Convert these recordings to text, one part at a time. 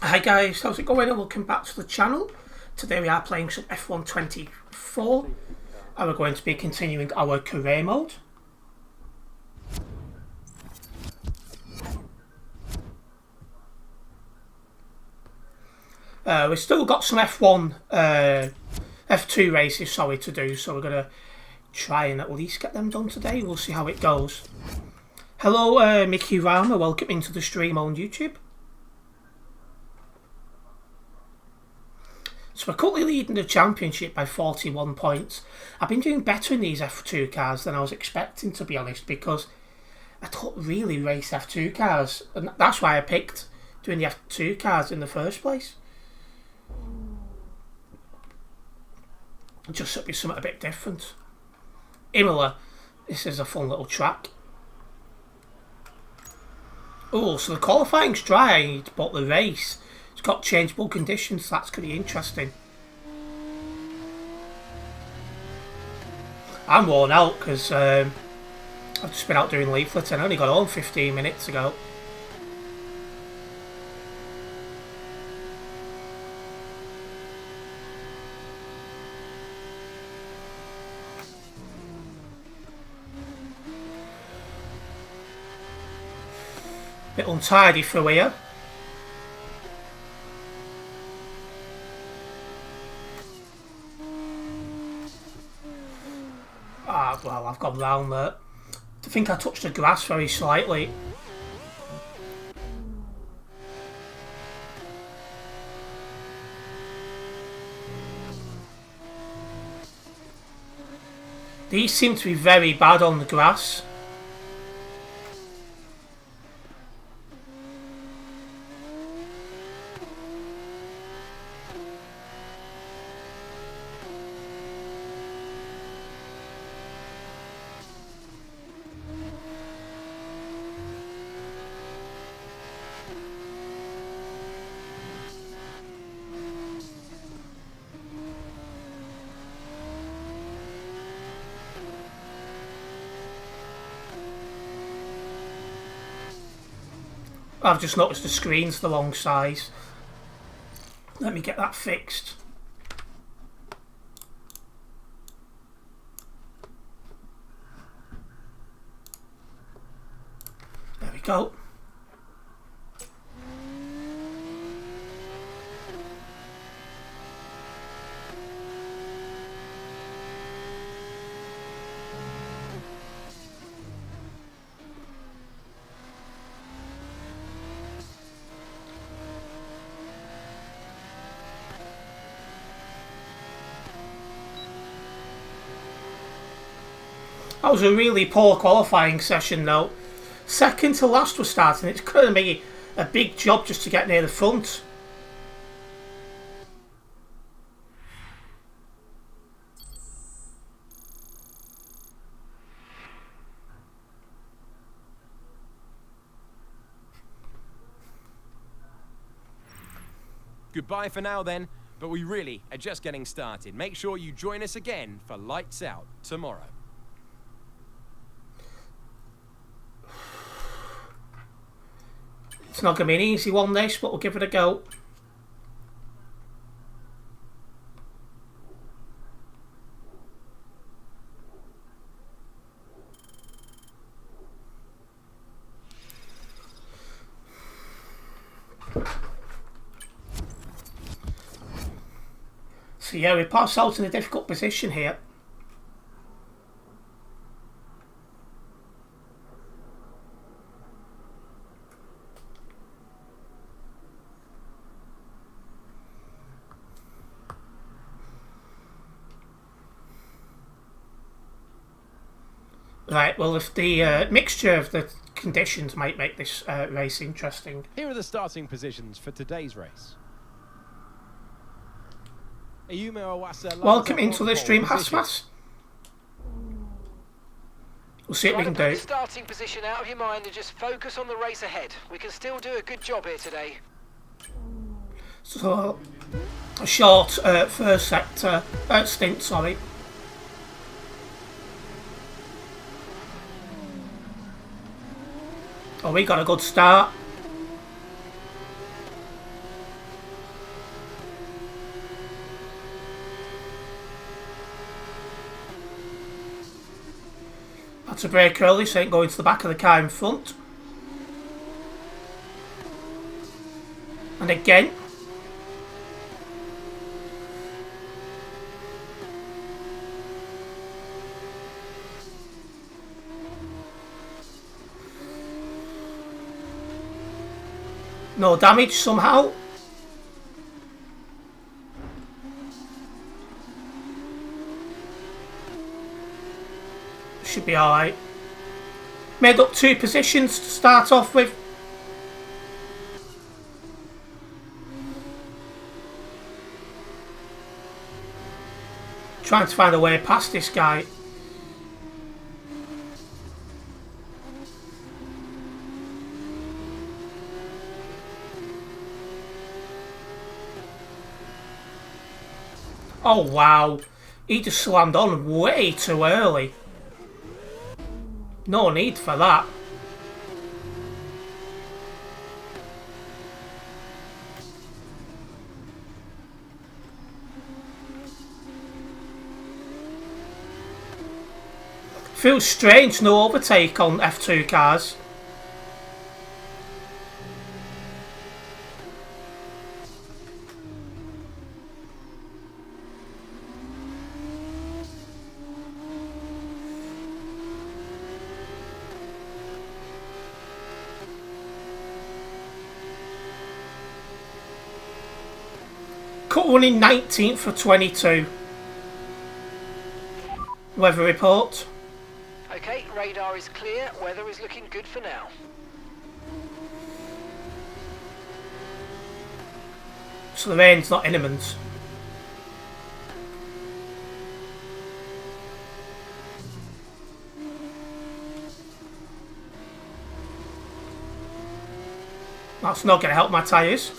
Hi guys, how's it going and welcome back to the channel. Today we are playing some F1 24 and we're going to be continuing our career mode. We've still got some F1, F2 races to do, so we're going to try and at least get them done today. We'll see how it goes. Hello Mickey Rama, welcome into the stream on YouTube. So we're currently leading the championship by 41 points. I've been doing better in these F2 cars than I was expecting, to be honest, because I don't really race F2 cars. And that's why I picked doing the F2 cars in the first place. Just to be something a bit different. Imola, this is a fun little track. Oh, so the qualifying's dry, but the race, it's got changeable conditions, so that's going to be interesting. I'm worn out because I've just been out doing leaflets and I only got home 15 minutes ago. Bit untidy through here. Well, I've gone round there. I think I touched the grass very slightly. These seem to be very bad on the grass. I've just noticed the screen's the wrong size. Let me get that fixed. There we go. That was a really poor qualifying session though. Second to last was starting. It's going to be a big job just to get near the front. Goodbye for now then, but we really are just getting started. Make sure you join us again for Lights Out tomorrow. It's not going to be an easy one this, but we'll give it a go. So yeah, we pass out in a difficult position here. Right, well, if the mixture of the conditions might make this race interesting. Here are the starting positions for today's race. Welcome into the stream, Hasmas. We'll see what we can do. Put the starting position out of your mind and just focus on the race ahead. We can still do a good job here today. So, a short first sector, stint, sorry. Oh, we got a good start. Had to brake early so it ain't going to the back of the car in front. And again. No damage somehow. Should be alright. Made up 2 positions to start off with. Trying to find a way past this guy. Oh wow, he just slammed on way too early. No need for that. Feels strange, no overtake on F2 cars. Cut running 19th for 22. Weather report. Okay, radar is clear. Weather is looking good for now. So the rain's not imminent. That's not going to help my tyres.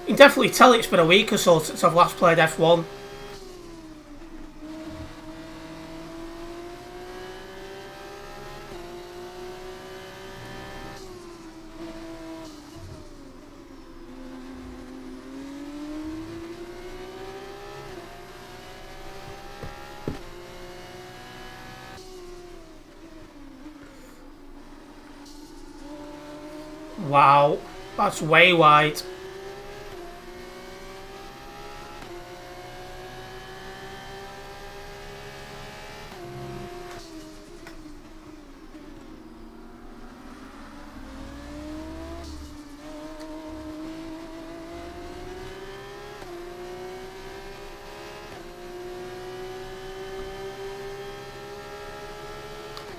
You can definitely tell it's been a week or so since I've last played F1. Wow, that's way wide.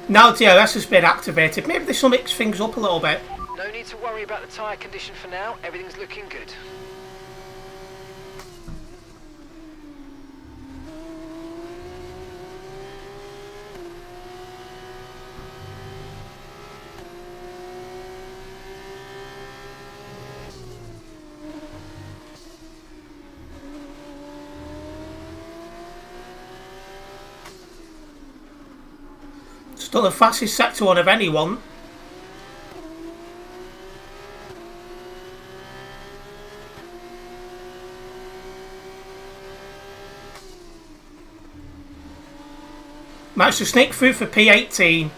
Now DRS has been activated, maybe this will mix things up a little bit. No need to worry about the tyre condition for now. Everything's looking good. Still the fastest sector one of anyone. Managed to sneak through for P18.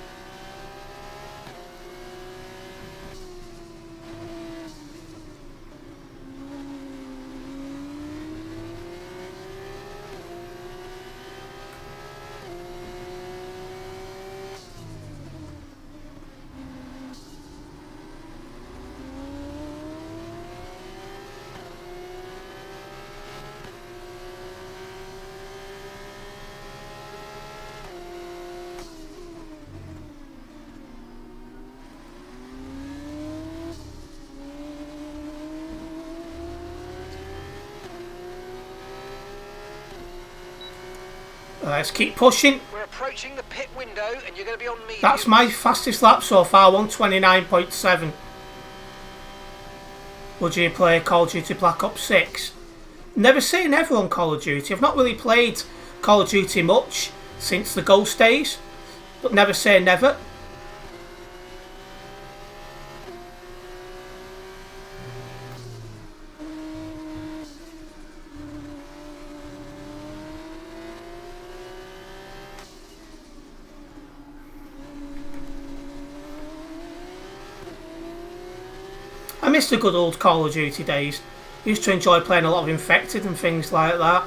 Let's keep pushing. We're approaching the pit window and you're going to be on medium. That's my fastest lap so far, 129.7. Would you play Call of Duty Black Ops 6? never say never on Call of Duty. I've not really played Call of Duty much since the Ghost days, but never say never. I miss the good old Call of Duty days. I used to enjoy playing a lot of Infected and things like that.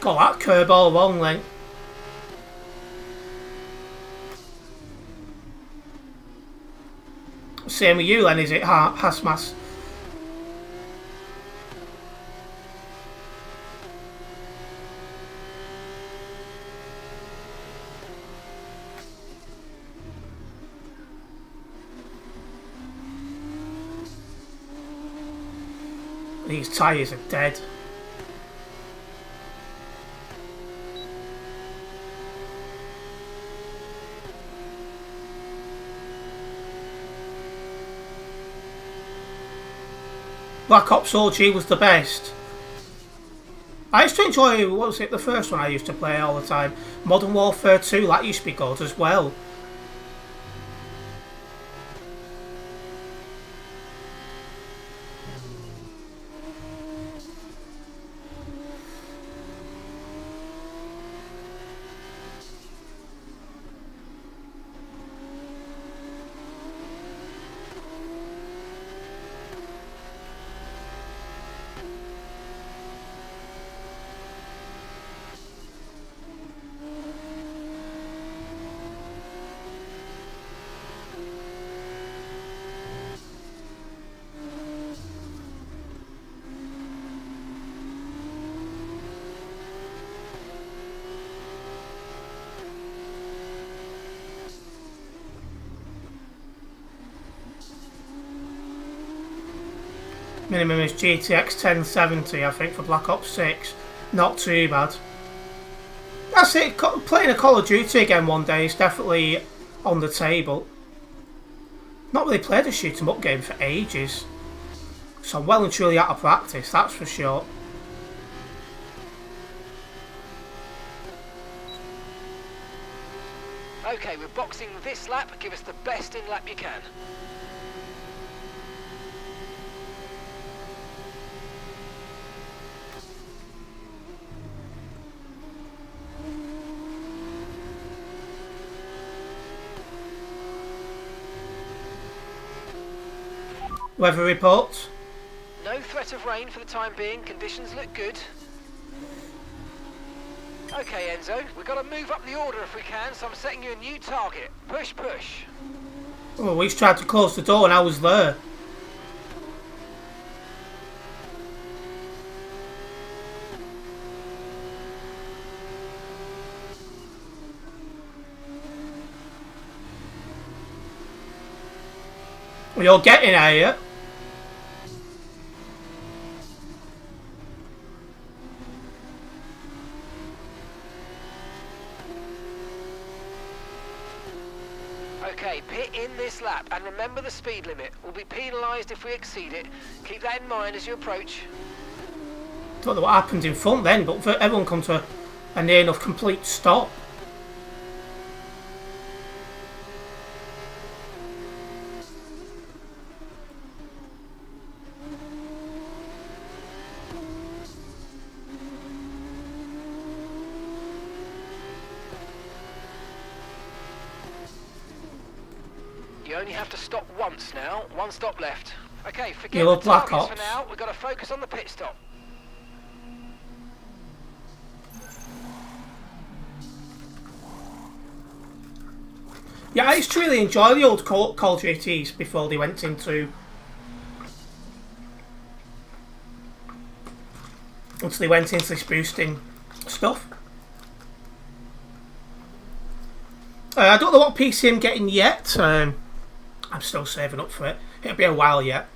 Got that curb all wrong then. Same with you then, is it, Hasmas? These tyres are dead. Black Ops OG was the best. I used to enjoy, what was it, the first one I used to play all the time? Modern Warfare 2, that used to be good as well. Minimum is GTX 1070, I think, for Black Ops 6. Not too bad. That's it. Playing a Call of Duty again one day is definitely on the table. Not really played a shoot 'em up game for ages. So I'm well and truly out of practice, that's for sure. Okay, we're boxing this lap. Give us the best in lap you can. Weather report. No threat of rain for the time being. Conditions look good. Okay, Enzo, we've got to move up the order if we can, so I'm setting you a new target. Push, push. Oh, we tried to close the door and I was there. Well, you're getting at it. Okay, pit in this lap, and remember the speed limit. We'll be penalised if we exceed it. Keep that in mind as you approach. Don't know what happened in front then, but everyone come to a near enough complete stop. You only have to stop once now. One stop left. Okay, forget Yellow the Black targets Ops. for now. We've got to focus on the pit stop. Yeah, I used to really enjoy the old Call of Duties before they went into... until they went into this boosting stuff. I don't know what PC I'm getting yet. I'm still saving up for it. It'll be a while yet.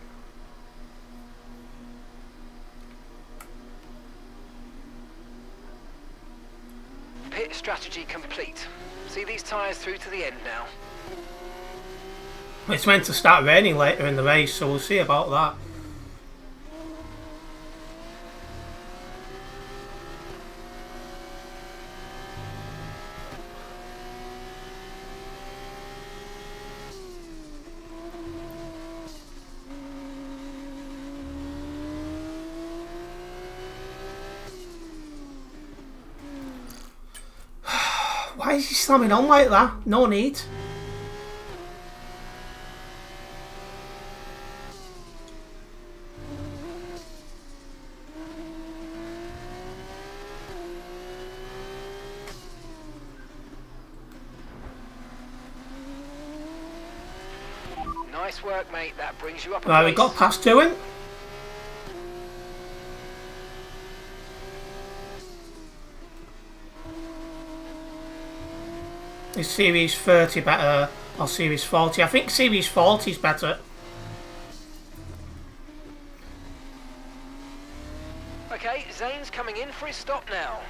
strategy complete. See these tyres through to the end now. It's meant to start raining later in the race, so we'll see about that. Why is he slamming on like that? No need. Nice work, mate. That brings you up. Right, we got past Doing. Is Series 30 better or Series 40? I think Series 40 is better. Okay, Zane's coming in for his stop now.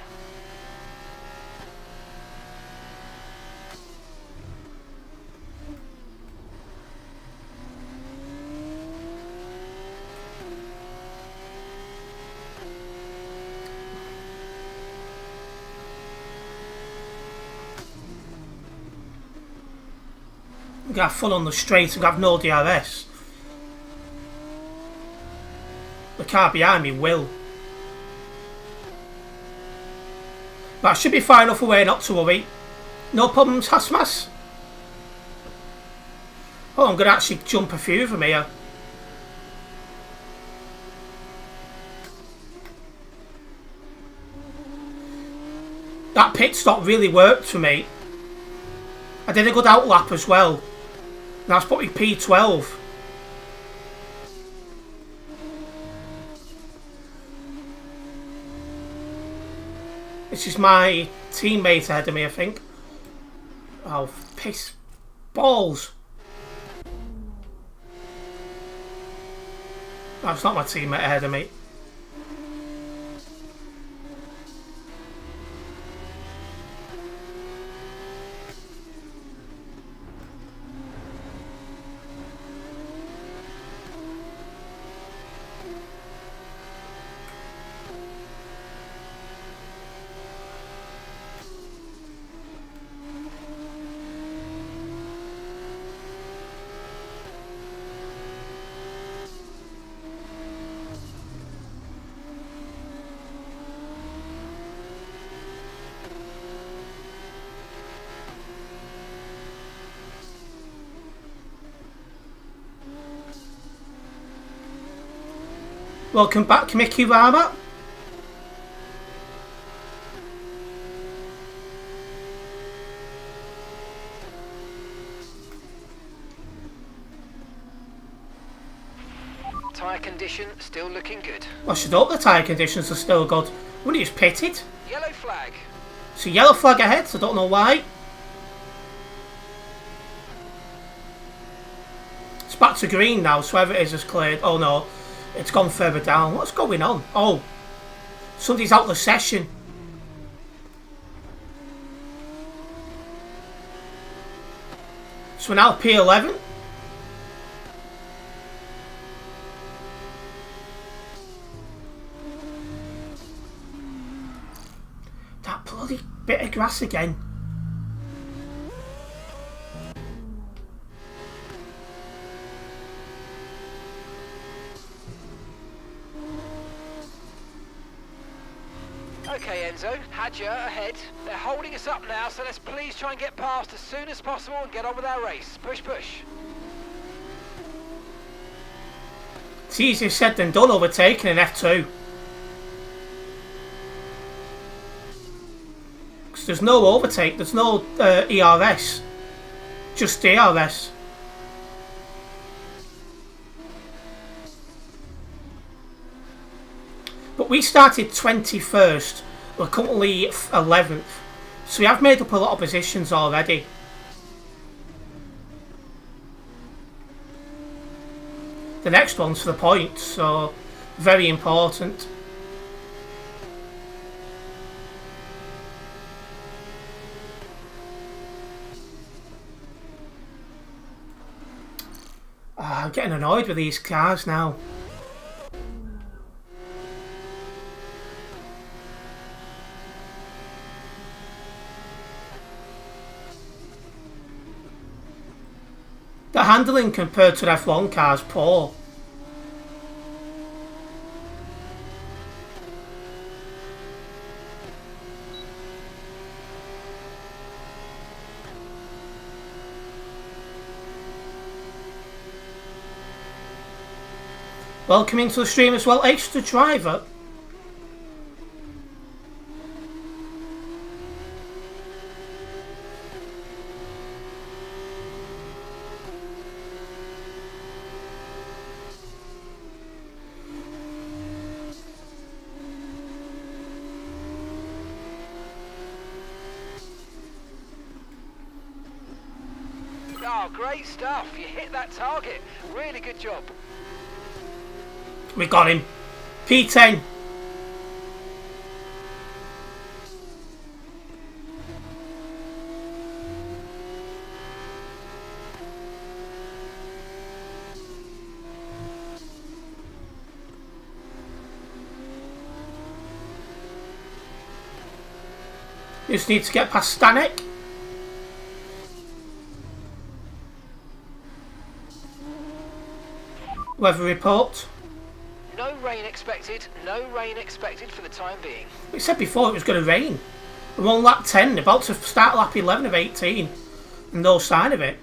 We got full on the straight and have no DRS. The car behind me will. But I should be far enough away not to worry. No problems, Hasmas. Oh, I'm going to actually jump a few of them here. That pit stop really worked for me. I did a good outlap as well. That's put me P12. This is my teammate ahead of me, I think. Oh, piss balls. That's not my teammate ahead of me. Welcome back, Mickey Rama. Tyre condition still looking good. I should hope the tyre conditions are still good. When he's pitted. Yellow flag. It's a yellow flag ahead, so I don't know why. It's back to green now, so whoever it is has cleared. Oh no, it's gone further down. What's going on? Oh, somebody's out of the session. So we're now P11. That bloody bit of grass again. Okay, Enzo, Hadja ahead. They're holding us up now, so let's please try and get past as soon as possible and get on with our race. Push, push. It's easier said than done overtaking an F2. Because there's no overtake, there's no ERS. Just DRS. But we started 21st, we're currently 11th, so we have made up a lot of positions already. The next one's for the points, so very important. I'm getting annoyed with these cars now. The handling compared to the F1 cars poor. Welcome into the stream as well, Extra Driver. Oh, great stuff. You hit that target. Really good job. We got him. P10. Just need to get past Stanek. Weather report. No rain expected. No rain expected for the time being. We said before it was going to rain. We're on lap 10, about to start lap 11 of 18. And no sign of it.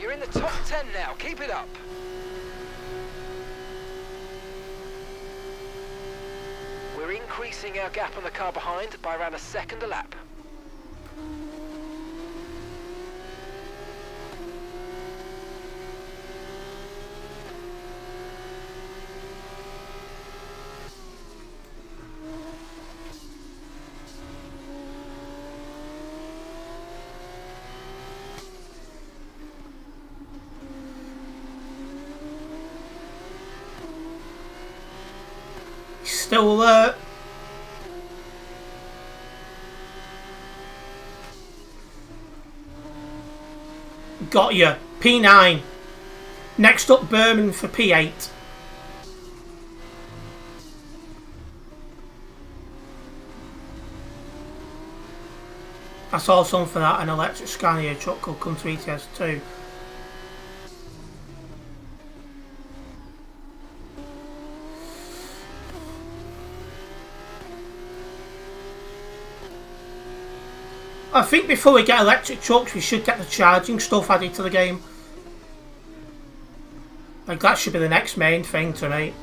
You're in the top 10 now. Keep it up. We're increasing our gap on the car behind by around a second a lap. Still alert. Got you. P9. Next up, Berman for P8. I saw something that an electric Scania truck could come to ETS2. I think before we get electric trucks, we should get the charging stuff added to the game. Like, that should be the next main thing tonight.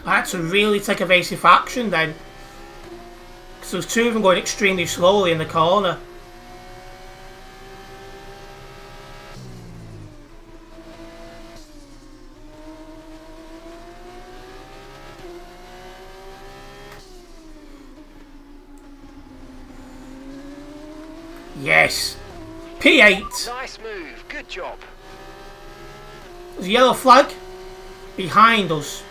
I had to really take evasive action then, because there was two of them going extremely slowly in the corner. Yes! P8! Nice move. Good job. There's a yellow flag behind us.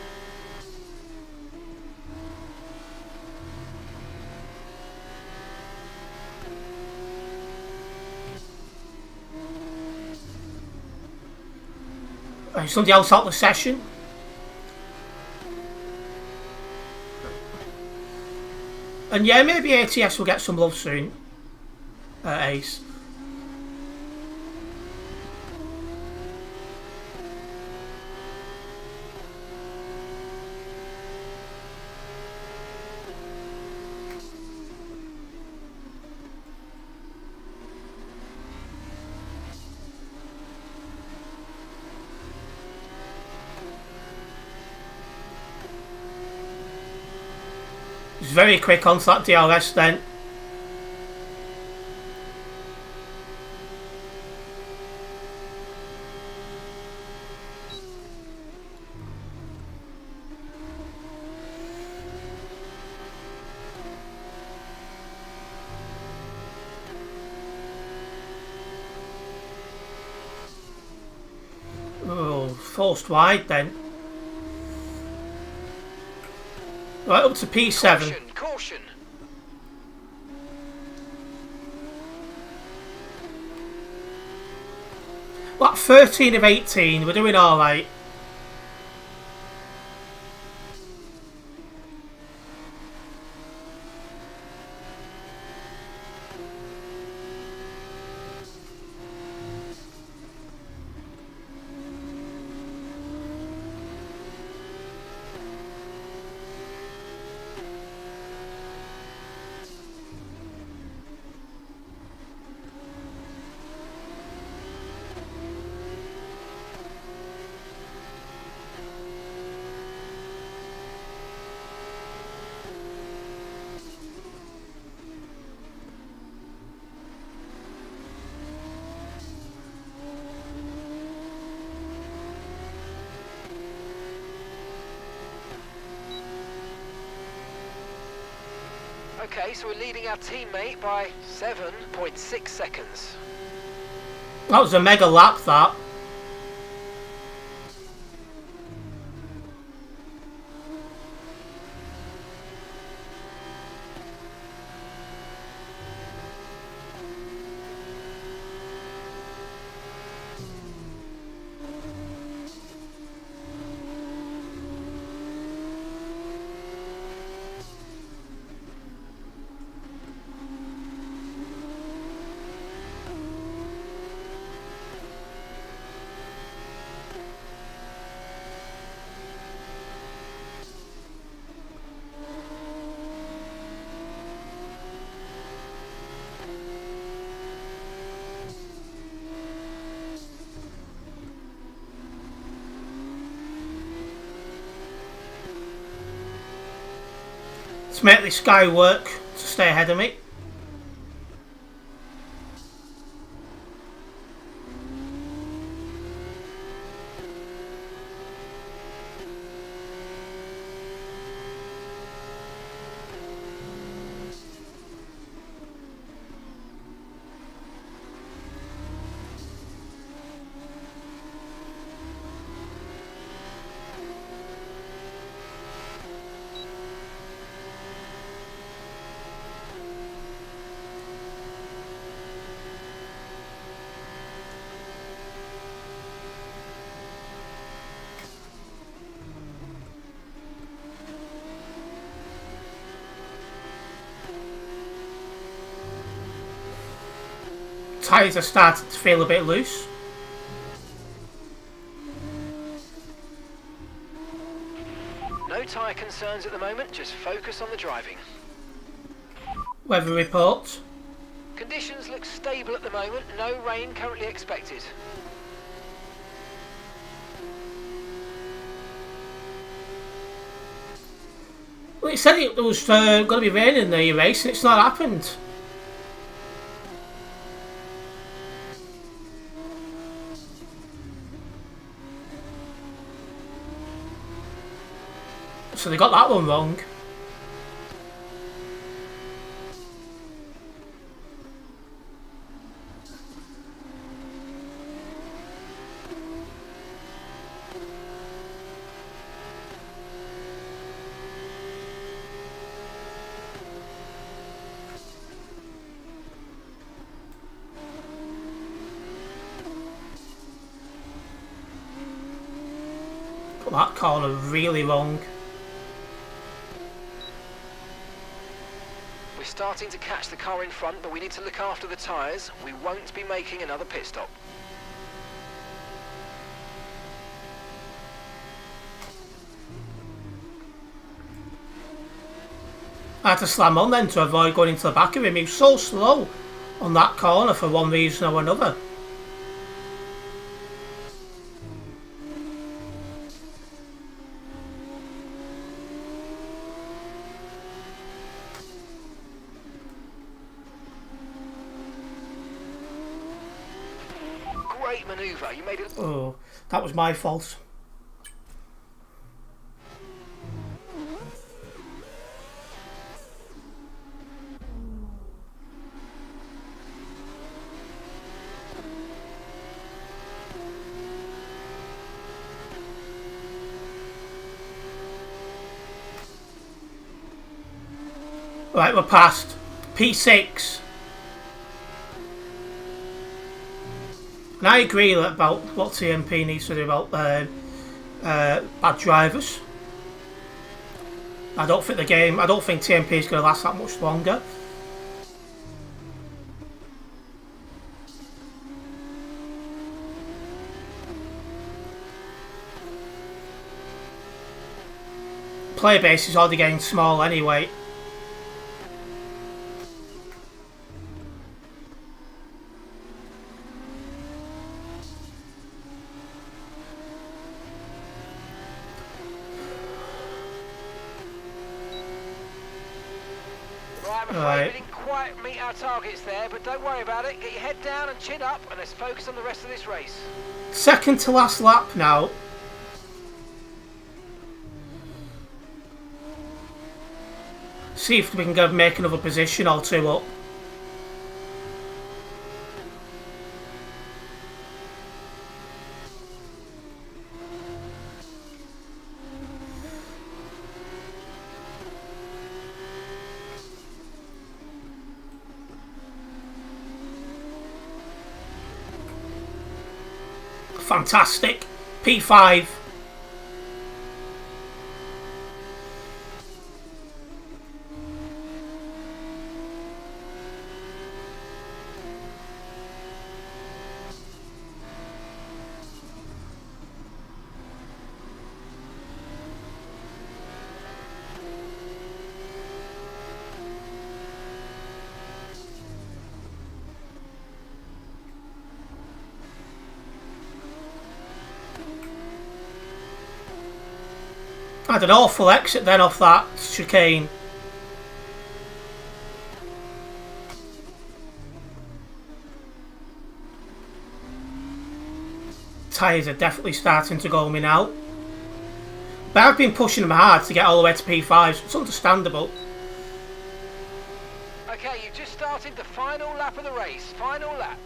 Somebody else out the session. And yeah, maybe ATS will get some love soon. Ace. It's very quick onto that DRS then. forced wide then. Right, up to P7. Caution, caution. What, 13 of 18, we're doing alright. Okay, so we're leading our teammate by 7.6 seconds. That was a mega lap, that. Let's make this guy work to stay ahead of me. Tyres are starting to feel a bit loose. No tyre concerns at the moment, just focus on the driving. Weather report. Conditions look stable at the moment, no rain currently expected. Well, it said it was going to be raining in the race and it's not happened. So they got that one wrong. Got that corner really wrong. We're starting to catch the car in front, but we need to look after the tyres. We won't be making another pit stop. I had to slam on then to avoid going into the back of him. He was so slow on that corner for one reason or another. Great manoeuvre, you made it. Oh, that was my fault. Right, we're past P6. And I agree about what TMP needs to do about bad drivers. I don't think TMP is going to last that much longer. Player base is already getting small anyway. I'm afraid we didn't quite meet our targets there, but don't worry about it. Get your head down and chin up, and let's focus on the rest of this race. Second to last lap now. See if we can go make another position or two up. Fantastic. P5. Had an awful exit then off that chicane. Tyres are definitely starting to go me now. But I've been pushing them hard to get all the way to P5, so it's understandable. Okay, you've just started the final lap of the race. Final lap.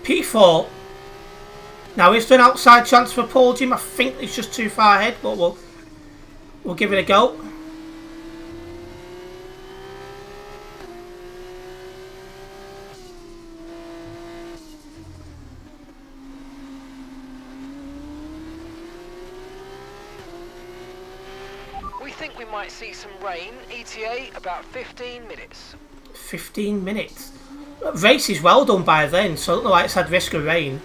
P4. Now is there an outside chance for podium? I think it's just too far ahead, but we'll give it a go. We think we might see some rain. ETA about 15 minutes. 15 minutes. Race is well done by then, so I don't know why it's had risk of rain.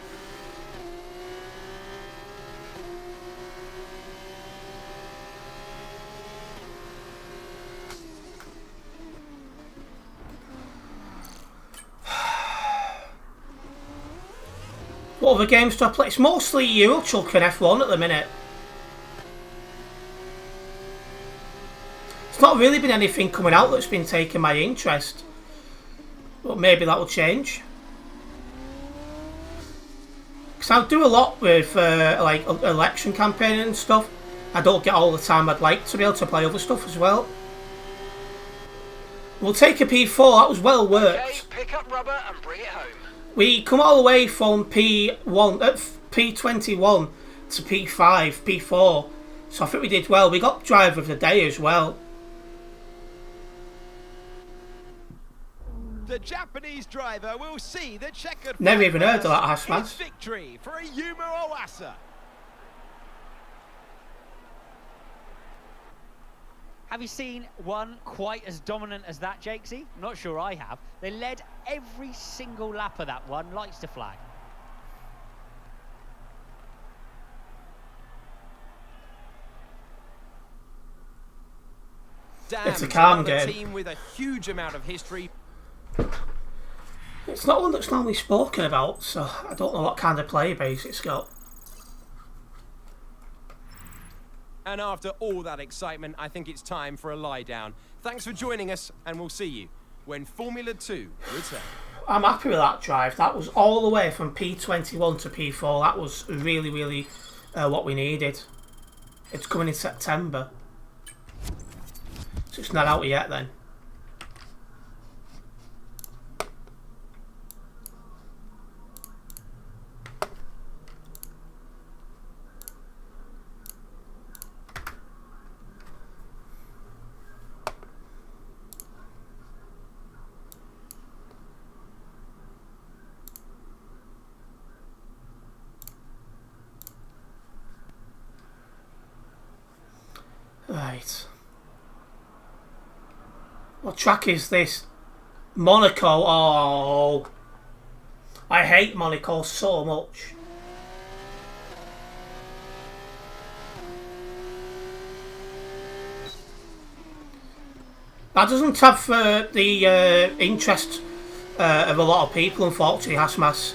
What other games do I play? It's mostly Euro Truck and F1 at the minute. It's not really been anything coming out that's been taking my interest. But maybe that will change. Because I do a lot with like election campaigning and stuff. I don't get all the time I'd like to be able to play other stuff as well. We'll take a P4, that was well worked. Okay, pick up rubber and bring it home. We come all the way from P21 to P5, P4. So I think we did well. We got driver of the day as well. The Japanese driver will see the checkered. Never even heard of that Haas. Victory for a Yuma Owasa. Have you seen one quite as dominant as that, Jakesy? Not sure I have. They led every single lap of that one, lights to flag. Damn, It's a calm another game. team with a huge amount of history. It's not one that's normally spoken about, so I don't know what kind of player base it's got. And after all that excitement, I think it's time for a lie down. Thanks for joining us, and we'll see you when Formula 2 returns. I'm happy with that drive. That was all the way from P21 to P4. That was really, really what we needed. It's coming in September. So it's not out yet then. Right. What track is this? Monaco. Oh, I hate Monaco so much. That doesn't have the interest of a lot of people, unfortunately, Hasmas.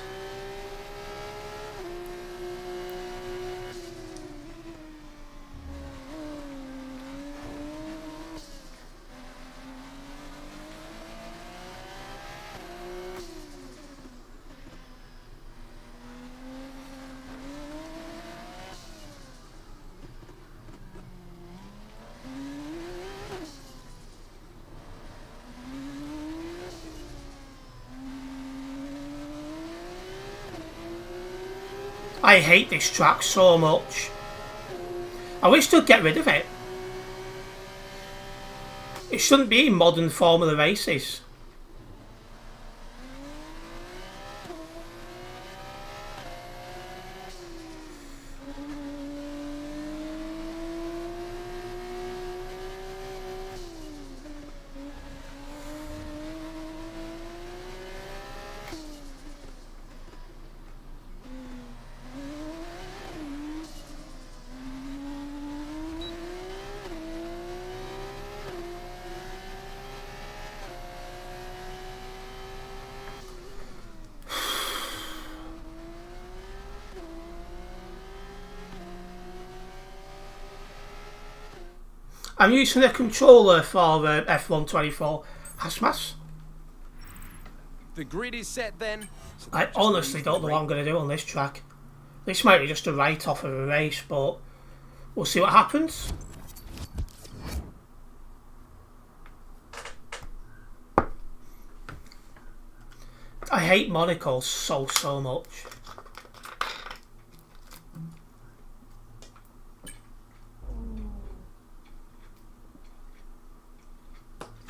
I hate this track so much. I wish they'd get rid of it. It shouldn't be in modern Formula races. I'm using a controller for F124 Hasmas. The grid is set then. So I honestly don't know what I'm going to do on this track. This might be just a write-off of a race, but we'll see what happens. I hate Monaco so much.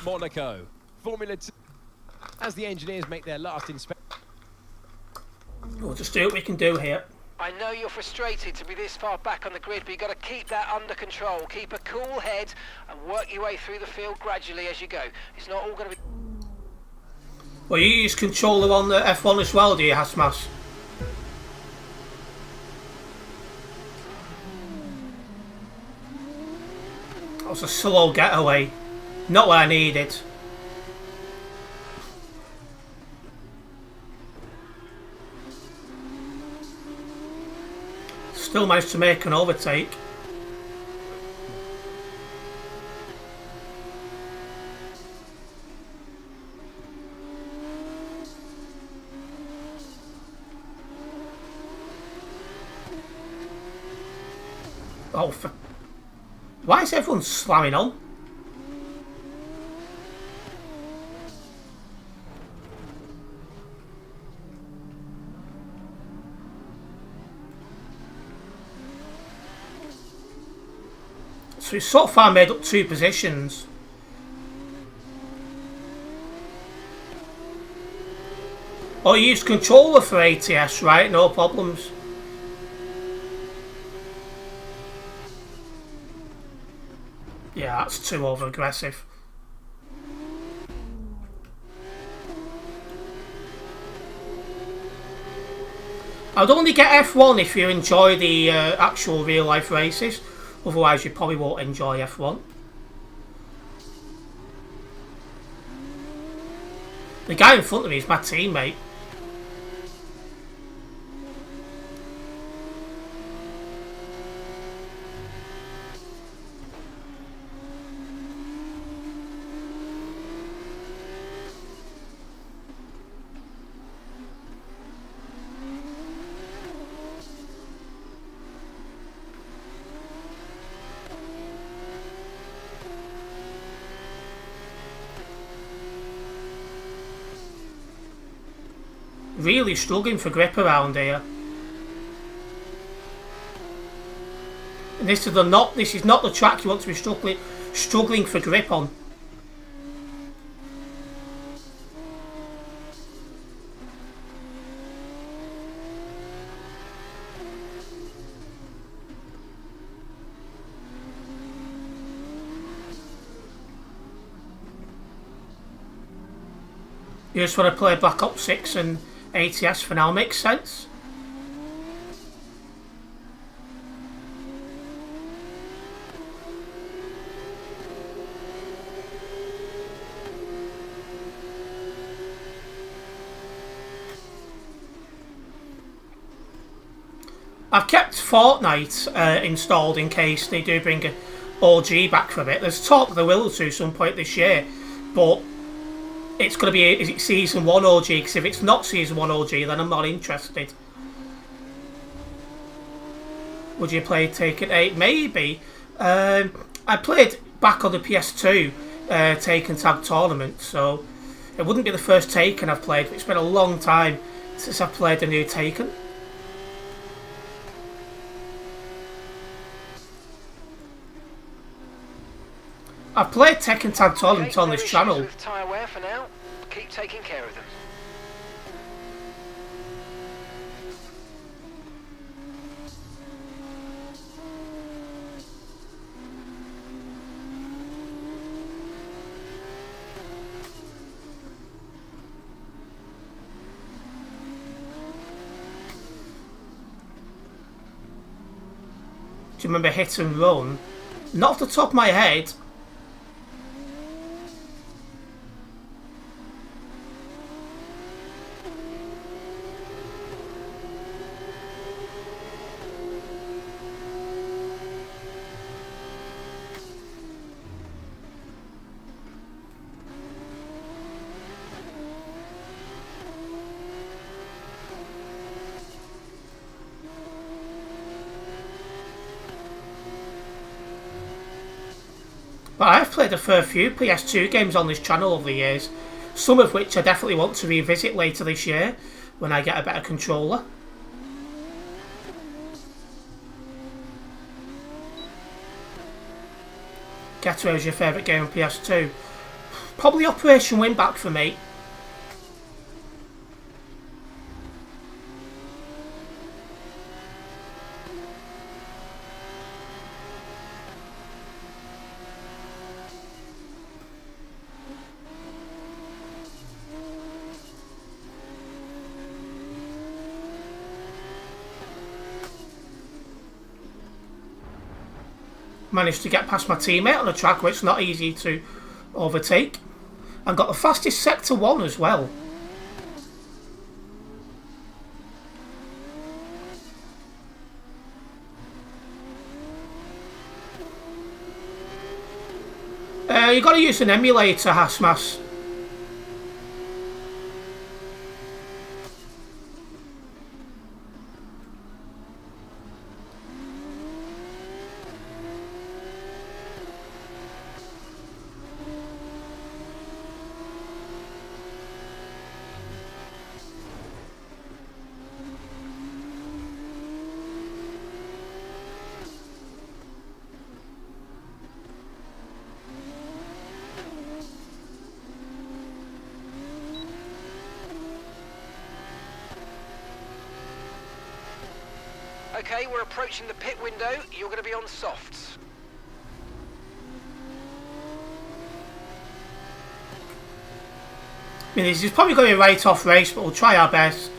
Monaco, Formula 2. As the engineers make their last inspection. We'll just do what we can do here. I know you're frustrated to be this far back on the grid, but you've got to keep that under control. Keep a cool head and work your way through the field gradually as you go. It's not all going to be... Well, you use controller on the F1 as well, do you, Hasmas? That was a slow getaway. Not what I needed. Still managed to make an overtake. Oh, why is everyone slamming on? So he's so far made up 2 positions. Oh, you use controller for ATS, right? No problems. Yeah, that's too over aggressive. I'd only get F1 if you enjoy the actual real life races. Otherwise, you probably won't enjoy F1. The guy in front of me is my teammate. Really struggling for grip around here. And this is not the track you want to be struggling for grip on. You just want to play Black Ops 6 and ATS for now, makes sense. I've kept Fortnite installed in case they do bring an OG back from it. There's talk they will do some point this year, but it's going to be, is it Season 1 OG? Because if it's not Season 1 OG, then I'm not interested. Would you play Taken 8? Maybe. I played back on the PS2 Taken Tag Tournament, so it wouldn't be the first Taken I've played, but it's been a long time since I've played the new Taken. I've played Tekken Tag Tournament on this channel. With tyre wear for now. Keep taking care of them. Do you remember Hit and Run? Not off the top of my head. But I've played a fair few PS2 games on this channel over the years, some of which I definitely want to revisit later this year when I get a better controller. Ghetto is your favourite game on PS2? Probably Operation Winback for me. Managed to get past my teammate on a track where it's not easy to overtake, and got the fastest Sector 1 as well. You got to use an emulator, Hasmas. Okay, we're approaching the pit window. You're going to be on softs. I mean, this is probably going to be a right-off race, but we'll try our best.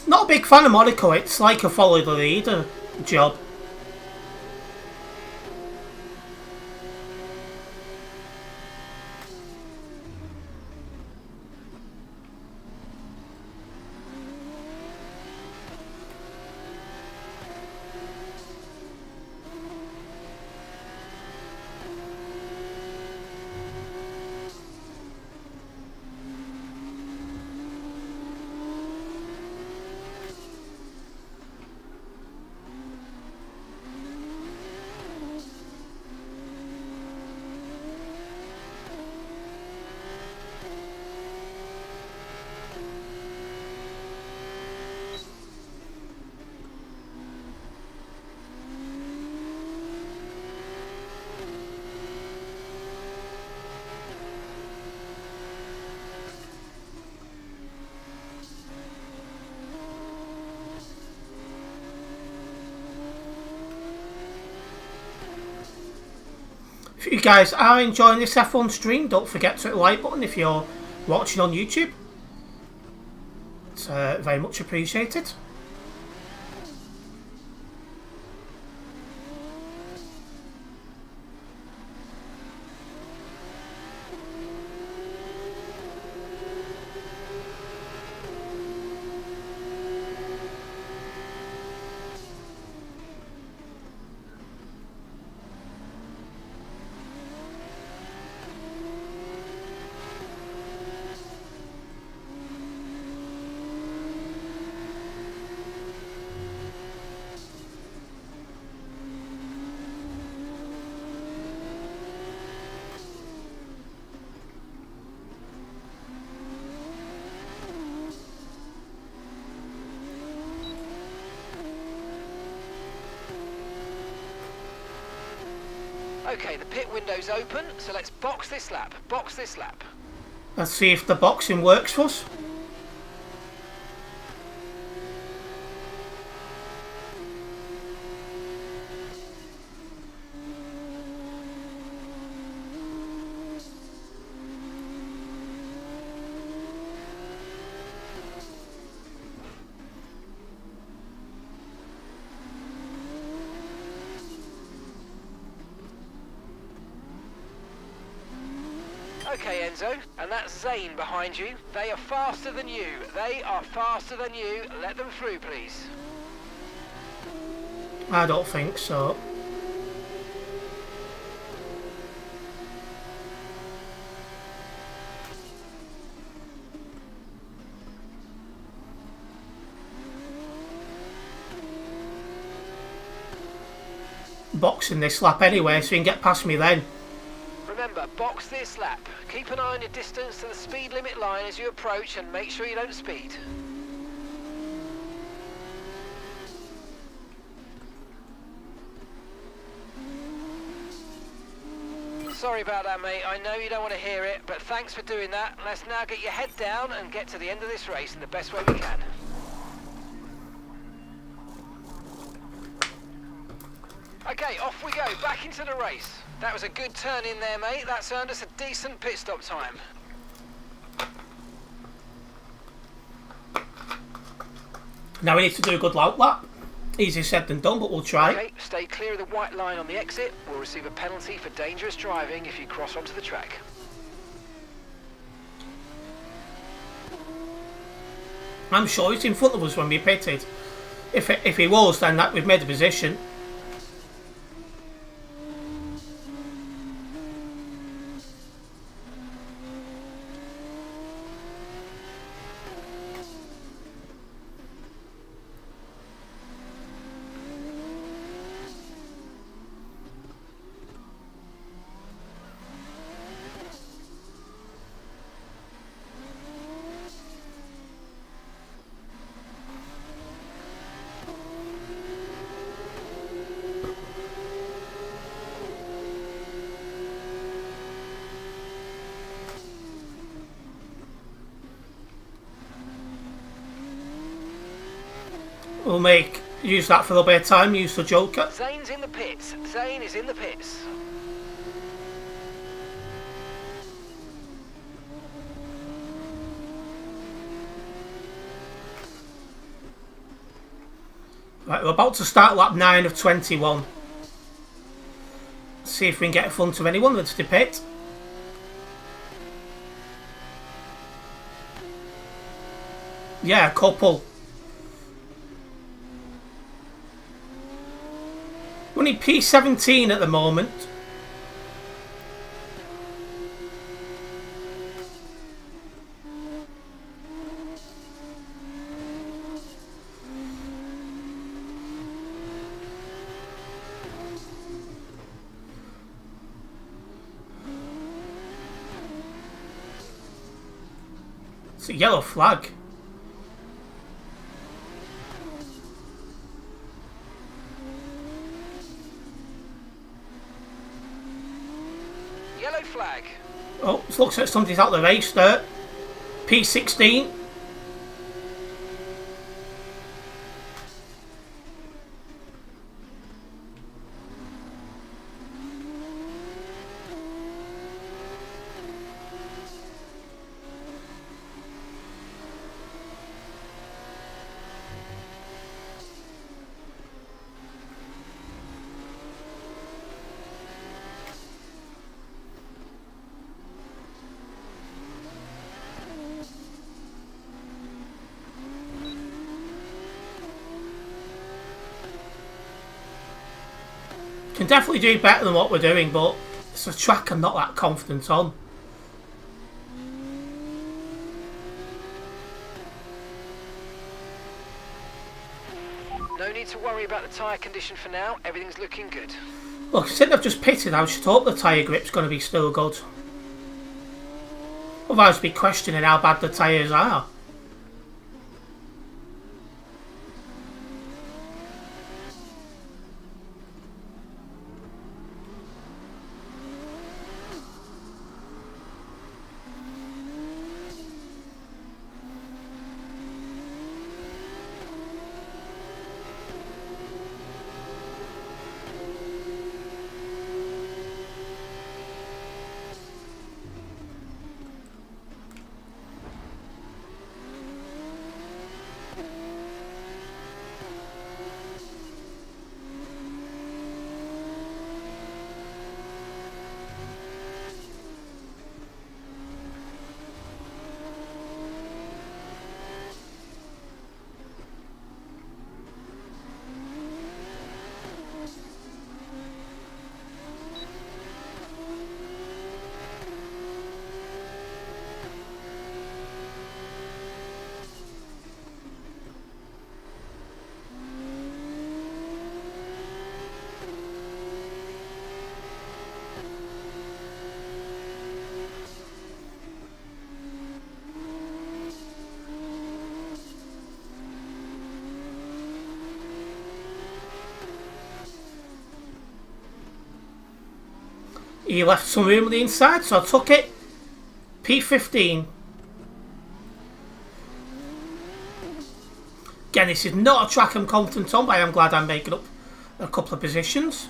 Not a big fan of Monaco, it's like a follow the leader job. you guys are enjoying this F1 stream, don't forget to hit the like button if you're watching on YouTube. It's very much appreciated. Okay, the pit window's open, so let's box this lap. Box this lap. Let's see if the boxing works for us. Okay, Enzo, and that's Zane behind you. They are faster than you. They are faster than you. Let them through, please. I don't think so. Boxing this lap anyway, so you can get past me then. Remember, box this lap. Keep an eye on your distance to the speed limit line as you approach and make sure you don't speed. Sorry about that, mate. I know you don't want to hear it, but thanks for doing that. Let's now get your head down and get to the end of this race in the best way we can. Okay, off we go, back into the race. That was a good turn in there, mate. That's earned us a decent pit stop time. Now we need to do a good lap. Easier said than done, but we'll try. Okay, stay clear of the white line on the exit. We'll receive a penalty for dangerous driving if you cross onto the track. I'm sure he's in front of us when we pitted. If he was, then that we've made a position. We'll use that for a little bit of time, use the joker. Zane's in the pits. Zane is in the pits. Right, we're about to start lap 9 of 21. See if we can get in front of anyone that's the pit. Yeah, a couple. We need P17 at the moment. It's a yellow flag. Yellow flag. Oh, it looks like somebody's out of the race there. P16. Can definitely do better than what we're doing, but it's a track I'm not that confident on. No need to worry about the tyre condition for now. Everything's looking good. Look, since I've just pitted, I should hope the tyre grip's going to be still good. Otherwise, I'd be questioning how bad the tyres are. He left some room on the inside, so I took it. P15. Again, this is not a track I'm confident on, but I am glad I'm making up a couple of positions.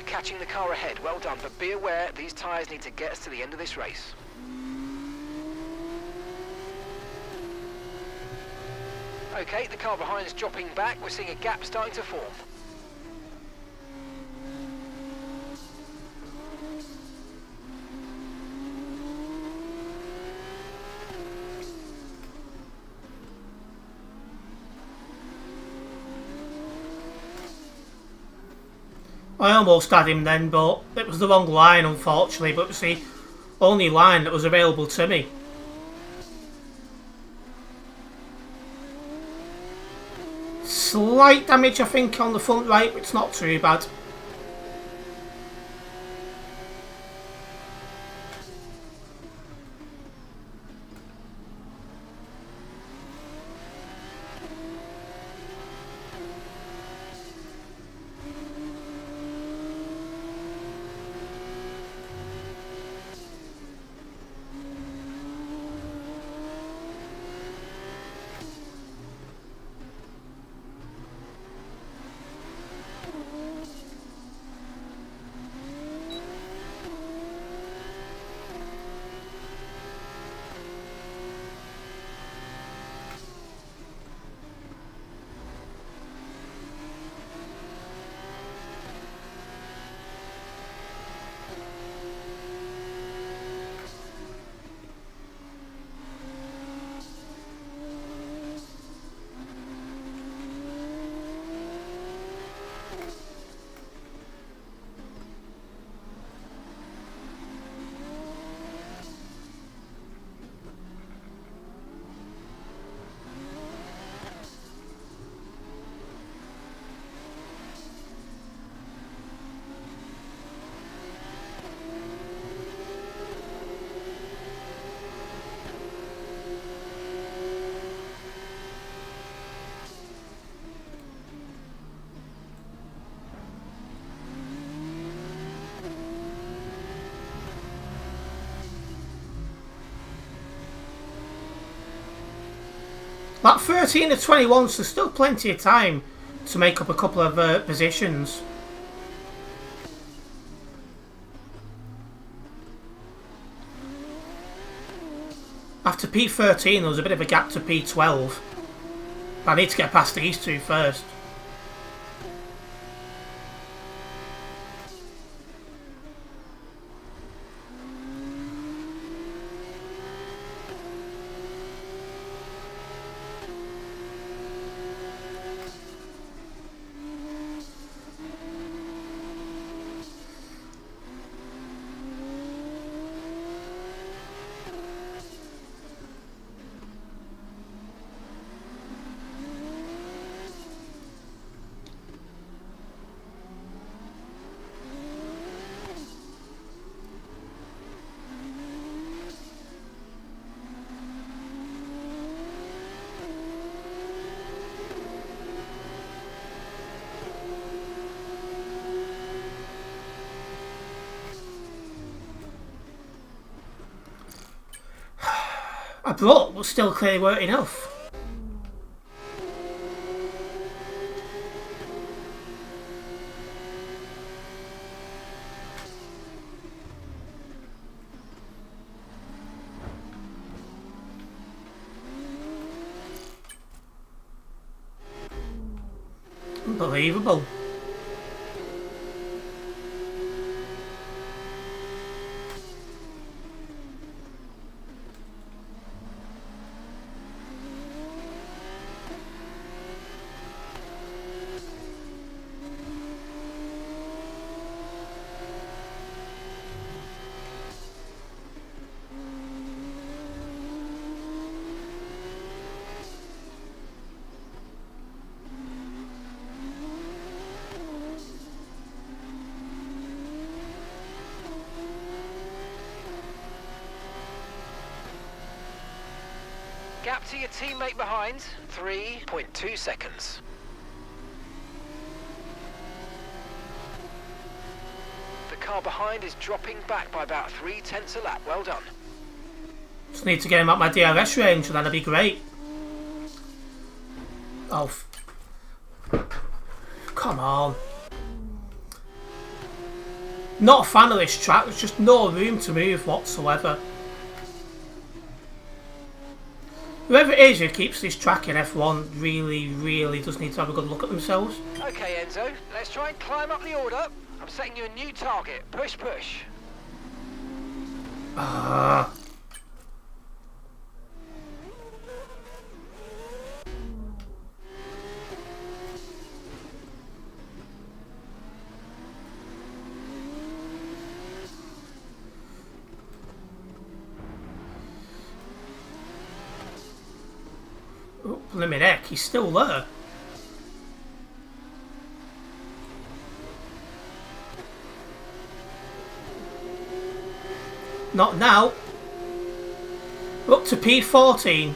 Catching the car ahead, well done, but be aware these tyres need to get us to the end of this race. Okay, the car behind is dropping back, we're seeing a gap starting to form. I almost had him then, but it was the wrong line, unfortunately. But it was the only line that was available to me. Slight damage, I think, on the front right, but it's not too bad. That 13 to 21, so there's still plenty of time to make up a couple of positions. After P13, there was a bit of a gap to P12. I need to get past these two first. I brought, but still clearly weren't enough. Unbelievable. Gap to your teammate behind, 3.2 seconds. The car behind is dropping back by about 0.3 a lap. Well done. Just need to get him at my DRS range and that'll be great. Oh. Come on. Not a fan of this track, there's just no room to move whatsoever. Whoever it is who keeps this track in F1 really does need to have a good look at themselves. Okay, Enzo, let's try and climb up the order. I'm setting you a new target. Push, push. Oh, blimmin' heck, he's still there. Not now. We're up to P14.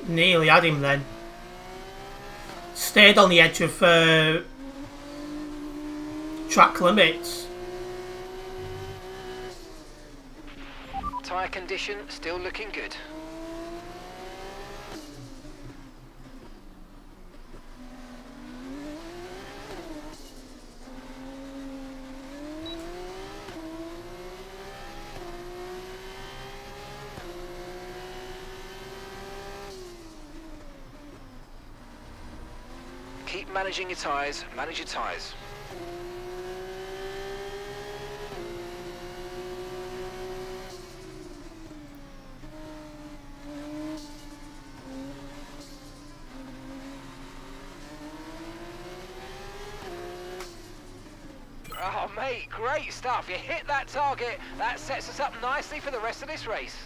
Nearly had him then. stayed on the edge of track limits. Tyre condition still looking good. Keep managing your tyres, manage your tyres. Oh mate, great stuff. You hit that target. That sets us up nicely for the rest of this race.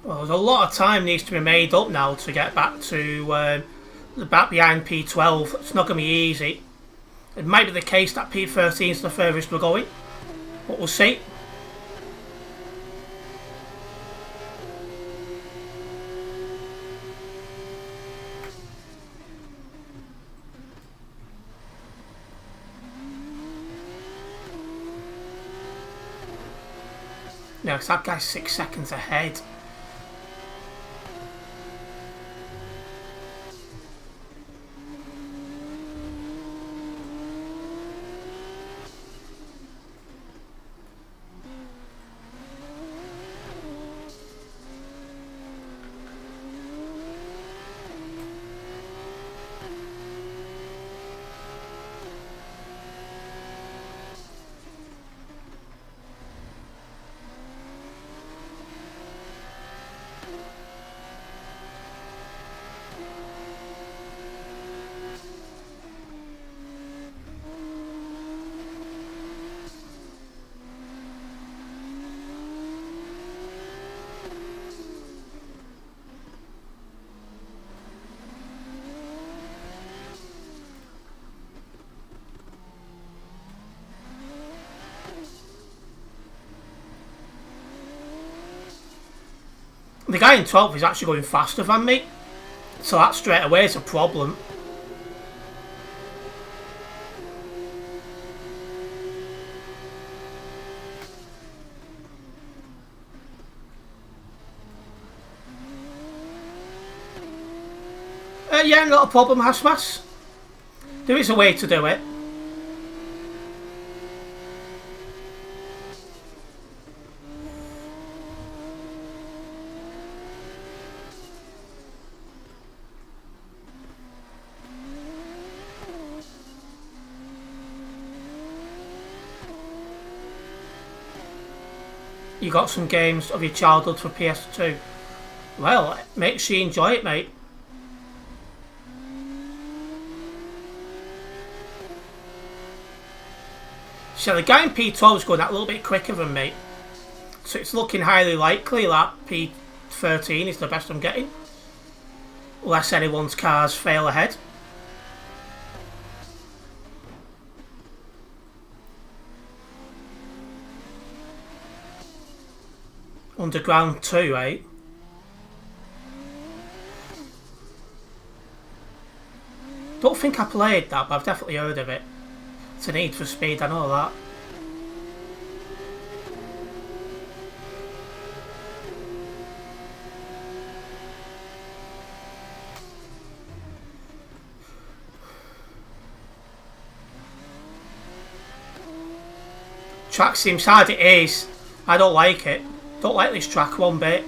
Well, there's a lot of time needs to be made up now to get back to back behind P12. It's not going to be easy. It might be the case that P13 is the furthest we're going, but we'll see. No, because that guy's 6 seconds ahead. The guy in 12th is actually going faster than me, so that straight away is a problem. Yeah, not a problem, Hasmas. There is a way to do it. You got some games of your childhood for PS2. Well, make sure you enjoy it, mate. So the guy in P12 is going that little bit quicker than me. So it's looking highly likely that P13 is the best I'm getting. Unless anyone's cars fail ahead. Underground 2, eh? Don't think I played that, but I've definitely heard of it. It's a Need for Speed, I know that. Track seems hard, it is. I don't like it. Don't like this track one bit.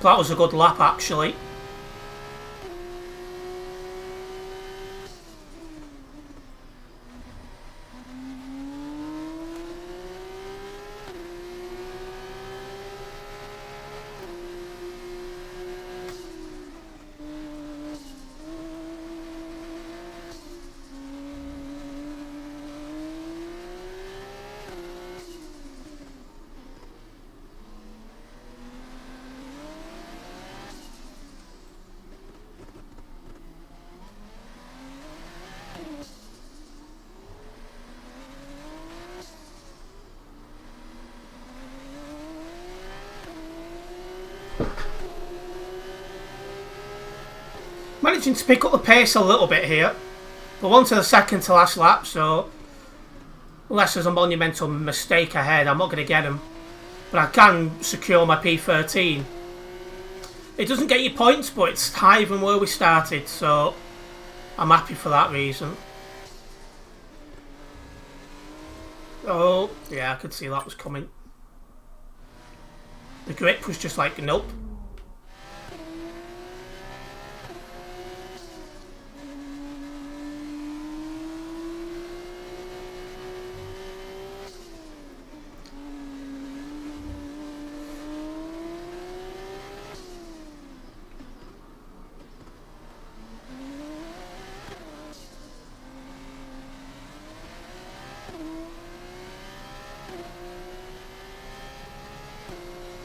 That was a good lap actually. Managing to pick up the pace a little bit here. But one to the second to last lap, so unless there's a monumental mistake ahead, I'm not going to get him. But I can secure my P13. It doesn't get you points, but it's higher than where we started, so I'm happy for that reason. Oh, yeah, I could see that was coming. The grip was just like, nope.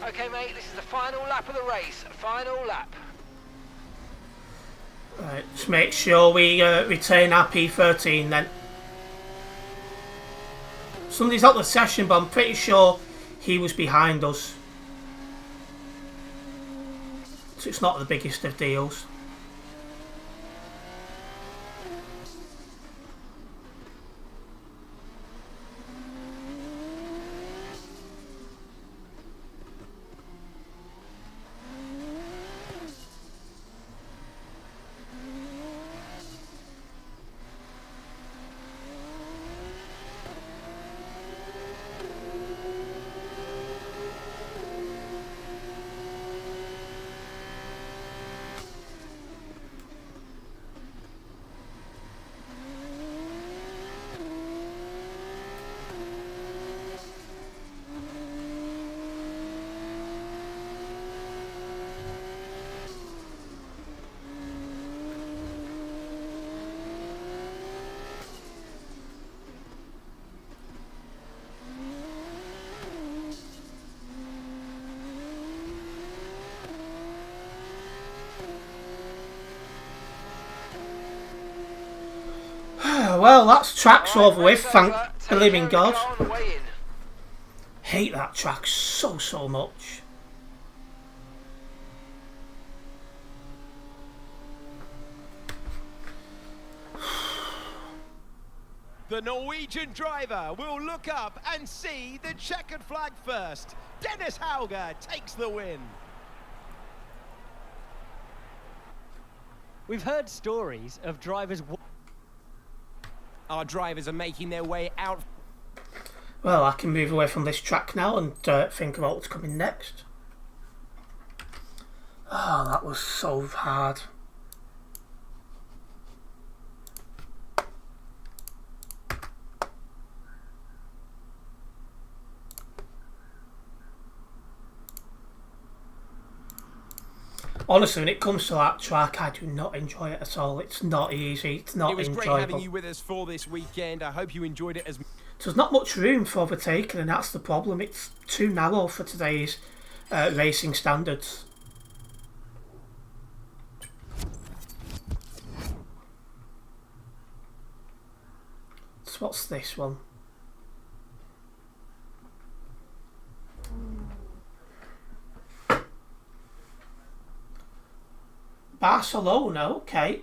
Okay, mate, this is the final lap of the race. Final lap. Right, just make sure we retain our P13 then. Somebody's out the session, but I'm pretty sure he was behind us. So it's not the biggest of deals. Well, that's track's over with, thank the living God. Hate that track so much. The Norwegian driver will look up and see the checkered flag first. Dennis Hauger takes the win. We've heard stories of drivers... Our drivers are making their way out. Well, I can move away from this track now and think about what's coming next. Oh, that was so hard. Honestly, when it comes to that track, I do not enjoy it at all. It's not easy. It's not enjoyable. It was great having you with us for this weekend. I hope you enjoyed it as much. So there's not much room for overtaking, and that's the problem. It's too narrow for today's racing standards. So what's this one? Barcelona, okay.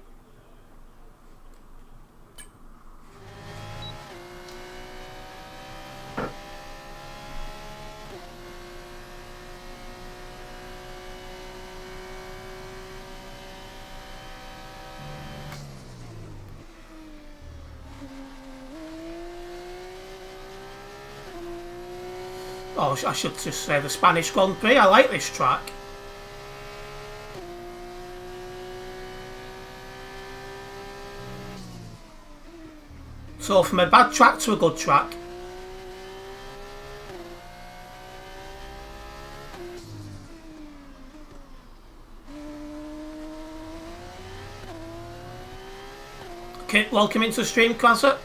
Oh, I should just say the Spanish Grand Prix. I like this track. So from a bad track to a good track. Okay, welcome into the stream, Classic.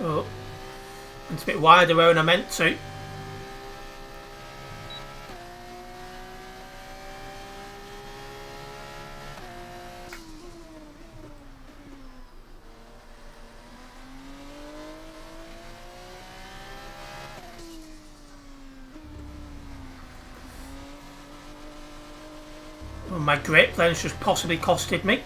Oh, it's a bit wider where I meant to. my grip then's just possibly costed me.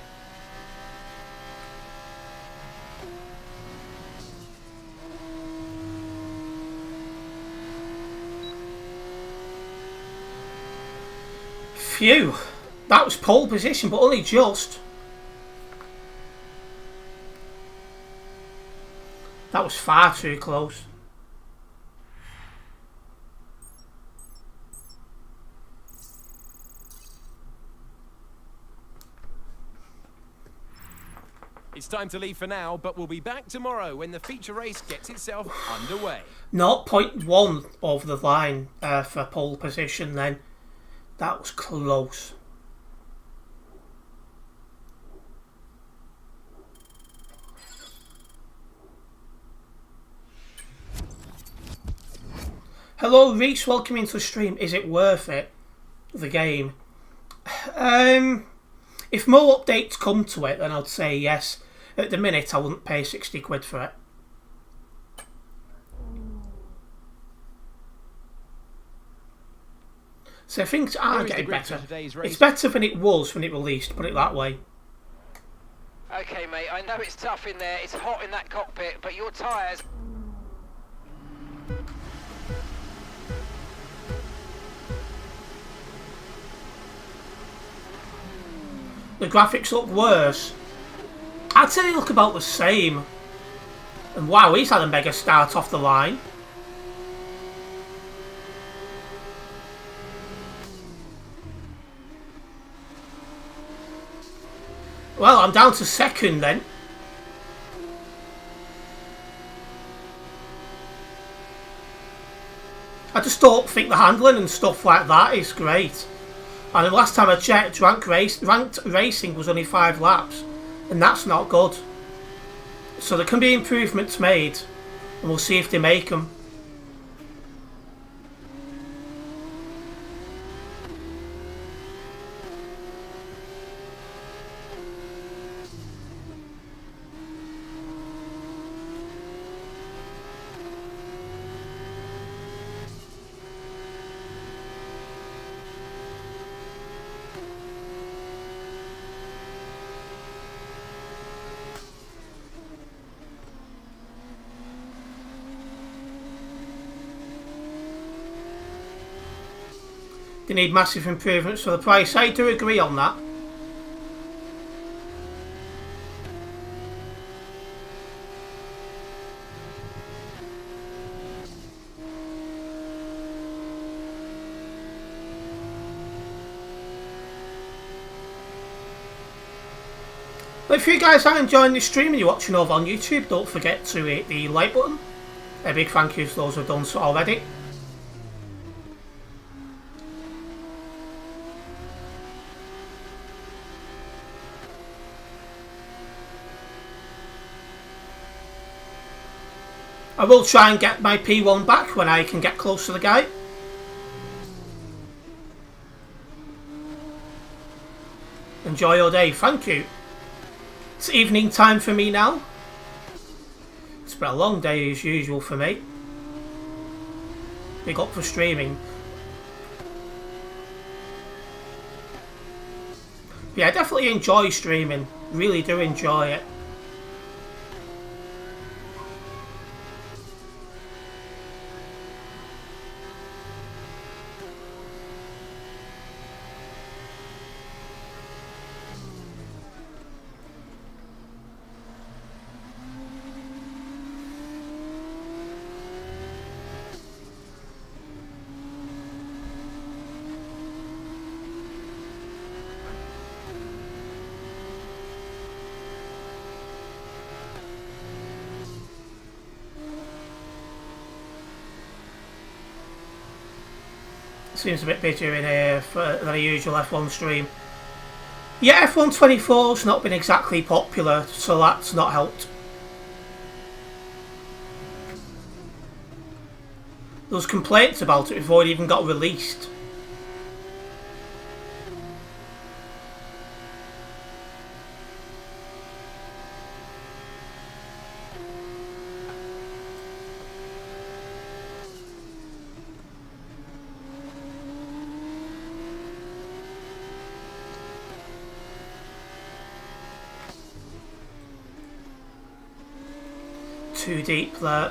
Phew, that was pole position, but only just. That was far too close. It's time to leave for now, but we'll be back tomorrow when the feature race gets itself underway. 0.1 over the line for pole position then. That was close. Hello Reese, welcome into the stream. Is it worth it, the game? If more updates come to it, then I'd say yes. At the minute, I wouldn't pay 60 quid for it. So things are getting better. It's better than it was when it released, put it that way. Okay, mate, I know it's tough in there. It's hot in that cockpit, but your tyres... The graphics look worse. I'd say they look about the same. And wow, he's had a mega start off the line. Well, I'm down to second then. I just don't think the handling and stuff like that is great. And the last time I checked, ranked racing was only 5 laps. And that's not good. So there can be improvements made. And we'll see if they make them. They need massive improvements for the price. I do agree on that. But if you guys are enjoying the stream and you're watching over on YouTube, don't forget to hit the like button. A big thank you to those who have done so already. I will try and get my P1 back when I can get close to the guy. Enjoy your day, thank you. It's evening time for me now. It's been a long day as usual for me. Big up for streaming. Yeah, I definitely enjoy streaming. Really do enjoy it. Seems a bit busier in here than a usual F1 stream. Yeah, F1 24's not been exactly popular, so that's not helped. There was complaints about it before it even got released. too deep there.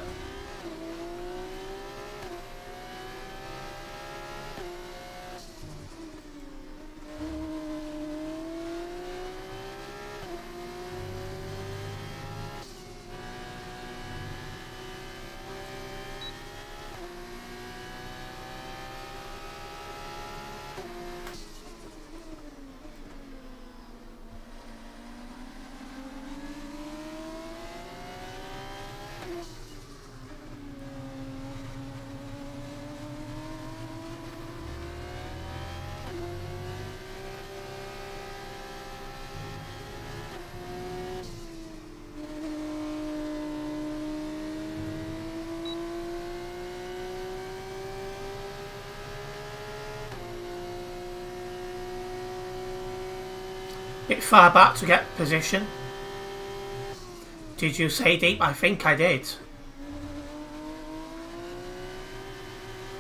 Bit far back to get position. Did you say deep? I think I did.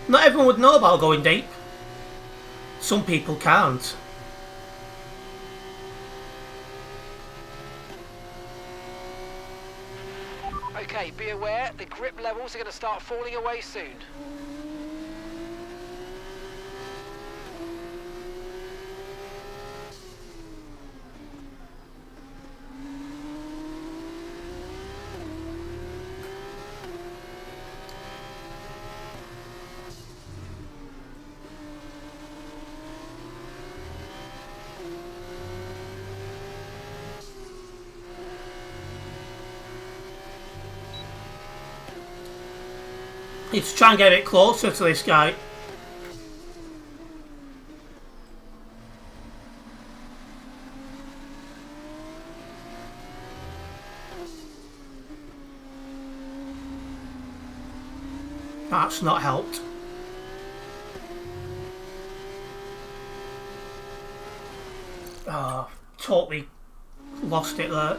Not everyone would know about going deep. Some people can't. Okay, be aware, the grip levels are going to start falling away soon. Need to try and get a bit closer to this guy. That's not helped. Oh, totally lost it there.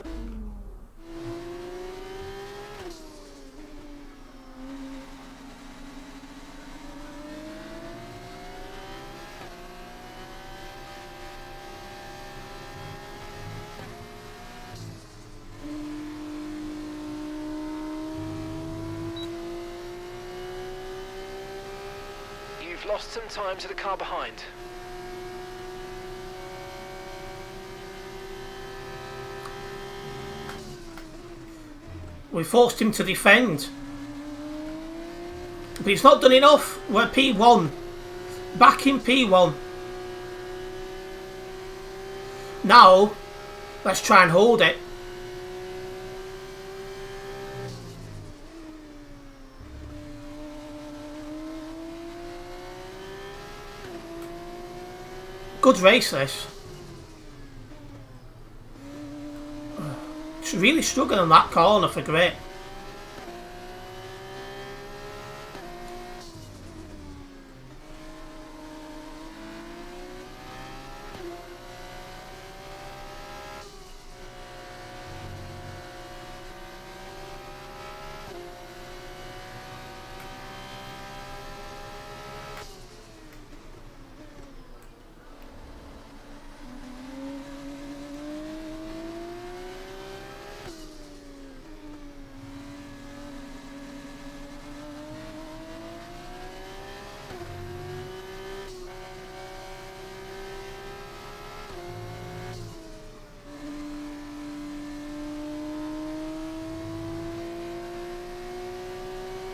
You've lost some time to the car behind. We forced him to defend. But he's not done enough. We're P1. Back in P1. Now, let's try and hold it. Good race, this. It's really struggling on that corner for grip.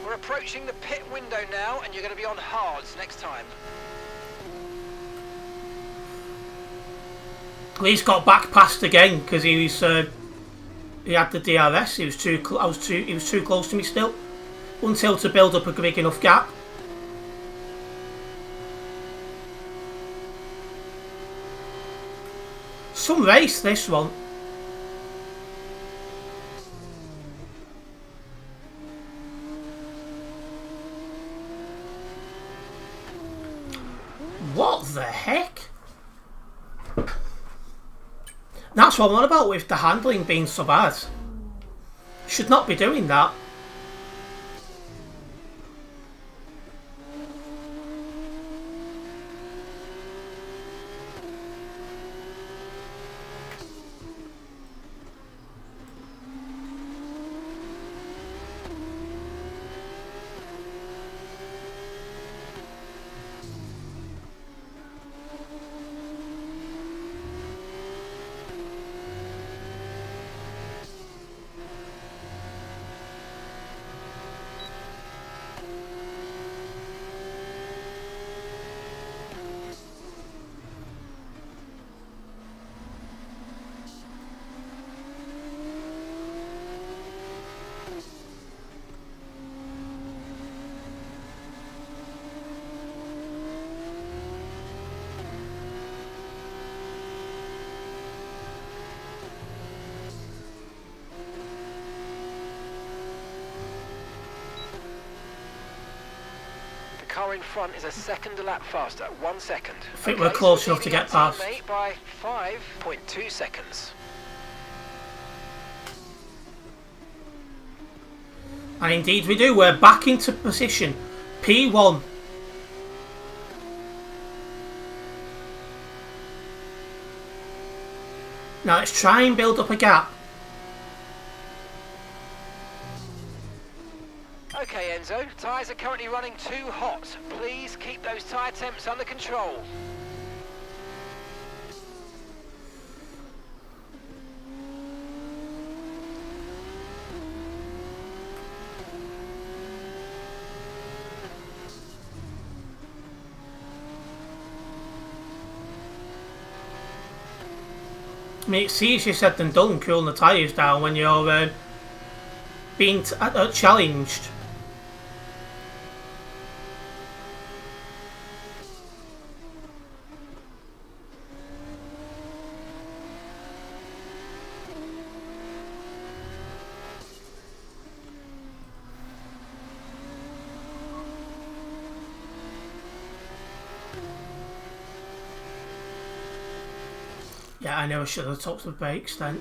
We're approaching the pit window now, and you're going to be on hards next time. Lee's got back passed again because he was he had the DRS. He was too he was too close to me still, until to build up a big enough gap. Some race this one. What the heck? That's what I'm on about with the handling being so bad. Should not be doing that. car in front is a second a lap faster. 1 second. I think we're close enough to get past. Mate by 5.2 seconds. And indeed we do. We're back into position. P1. Now let's try and build up a gap. Okay, Enzo, tyres are currently running too hot. Please keep those tyre temps under control. I mean, it's easier said than done cooling the tyres down when you're being challenged. Yeah, I know I should have took the brakes then.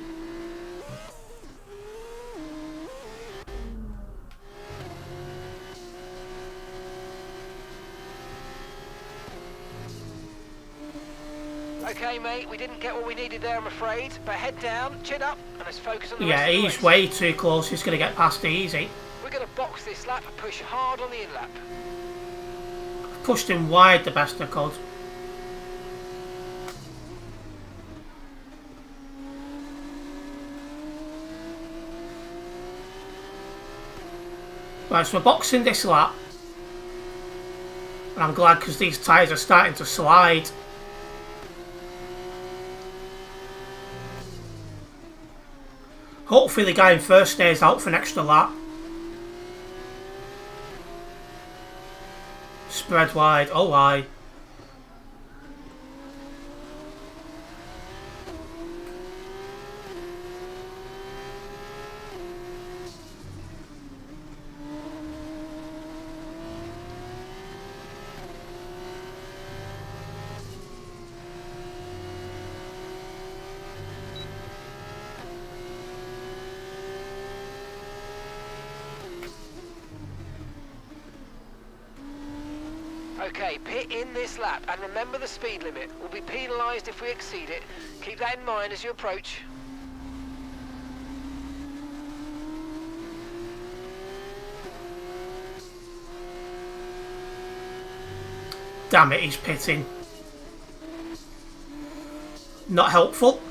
Okay, mate, we didn't get what we needed there, I'm afraid. But head down, chin up, and let's focus on the Yeah, rest of the he's race. way too close. He's going to get past easy. We're going to box this lap and push hard on the in-lap. Pushed him wide the best I could. Right, so we're boxing this lap. And I'm glad because these tyres are starting to slide. Hopefully the guy in first stays out for an extra lap. Spread wide, oh why. Okay, pit in this lap, and remember the speed limit. We'll be penalised if we exceed it. Keep that in mind as you approach. Damn it, he's pitting. Not helpful.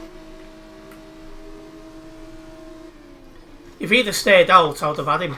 If he'd have stayed out, I would have had him.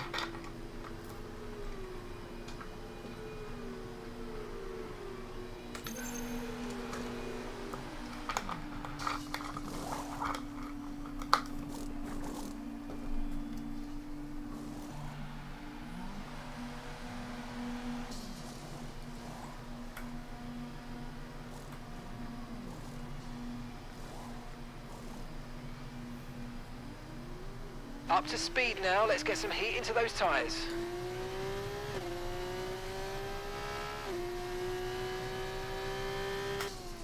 Up to speed now, let's get some heat into those tyres.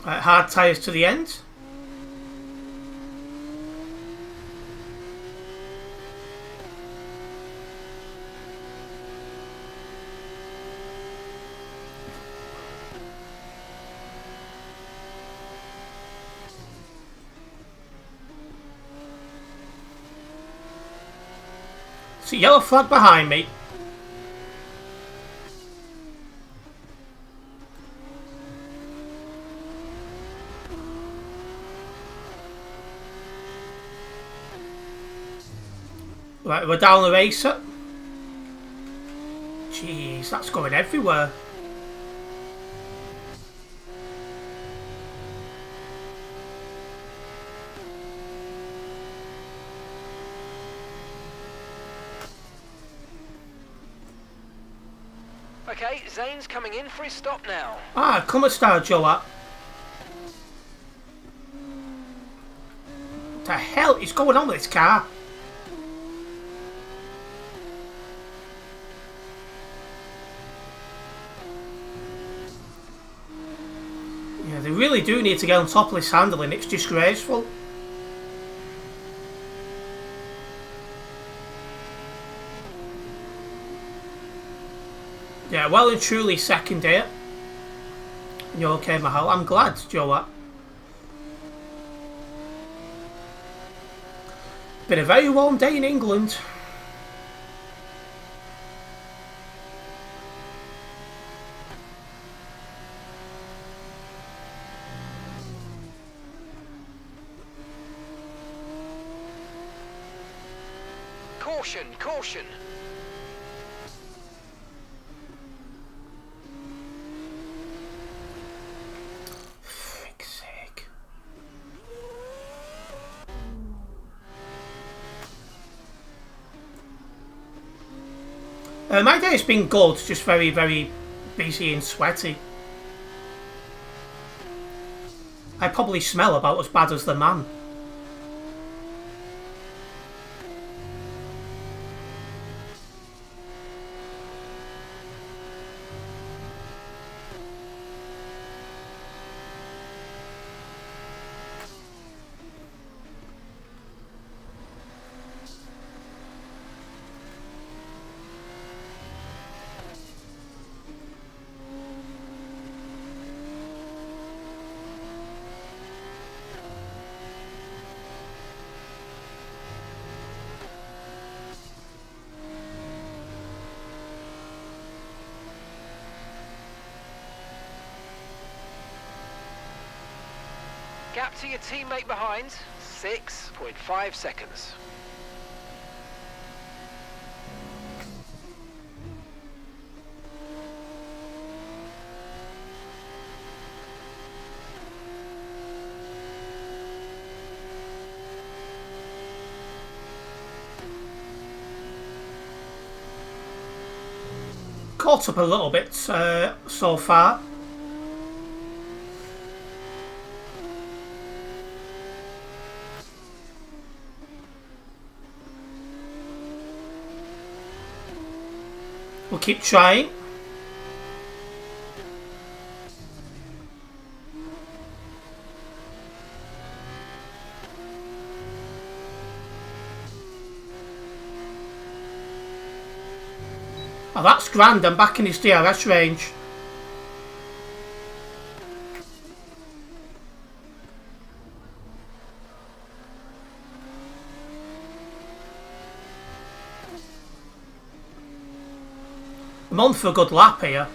Right, hard tyres to the end. So yellow flag behind me. Right, we're down the racer. Jeez, that's going everywhere. Okay, Zane's coming in for his stop now. Ah, come and start Joe up. What the hell is going on with this car? They really do need to get on top of this handling. It's disgraceful. Yeah, well and truly second here. You're okay, Mahal. I'm glad, Joe. What? Been a very warm day in England. Caution, caution. Frick's sake. My day's been good, just very, very busy and sweaty. I probably smell about as bad as the man. Gap to your teammate behind, 6.5 seconds. Caught up a little bit so far. We'll keep trying. Oh, that's grand. I'm back in his DRS range. I'm on for a good lap here.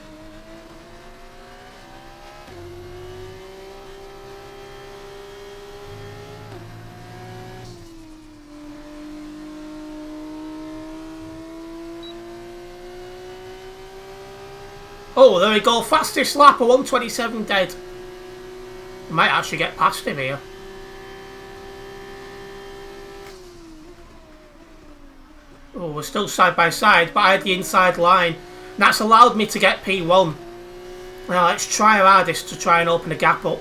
Oh, there we go. Fastest lap, a 1:27 dead. I might actually get past him here. Oh, we're still side by side, but I had the inside line. And that's allowed me to get P1. Now let's try our hardest to try and open the gap up.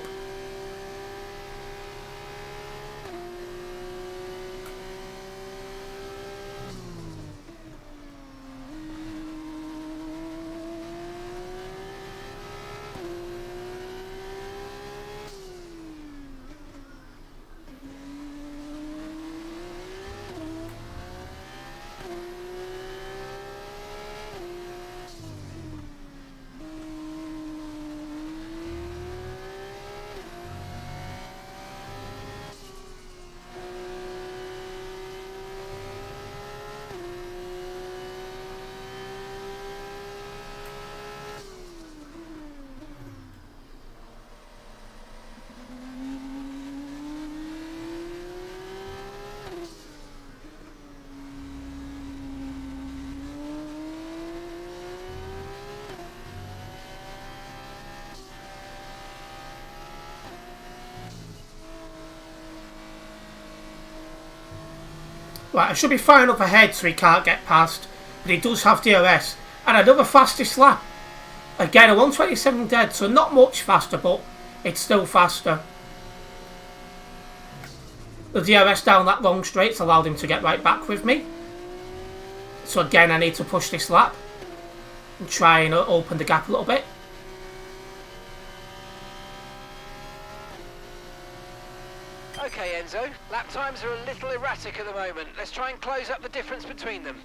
Right, I should be far enough ahead so he can't get past, but he does have DRS. And another fastest lap. Again, a 1:27 dead, so not much faster, but it's still faster. The DRS down that long straight's allowed him to get right back with me. So again, I need to push this lap and try and open the gap a little bit. Okay, Enzo. Lap times are a little erratic at the moment. Let's try and close up the difference between them.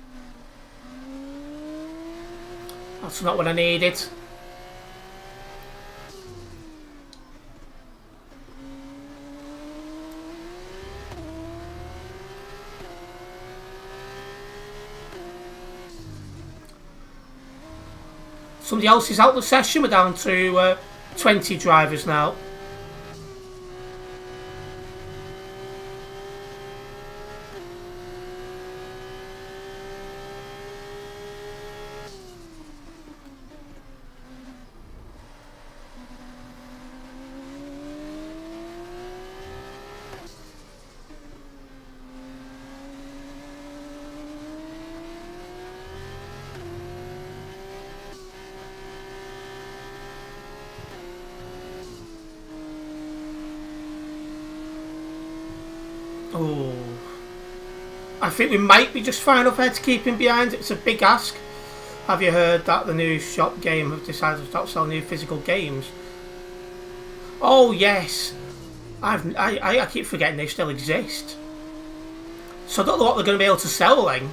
That's not what I needed. Somebody else is out of the session. We're down to 20 drivers now. Oh, I think we might be just far enough ahead to keep him behind. It's a big ask. Have you heard that the new shop game have decided to stop selling new physical games? Oh yes, I keep forgetting they still exist. So I don't know what they're going to be able to sell then.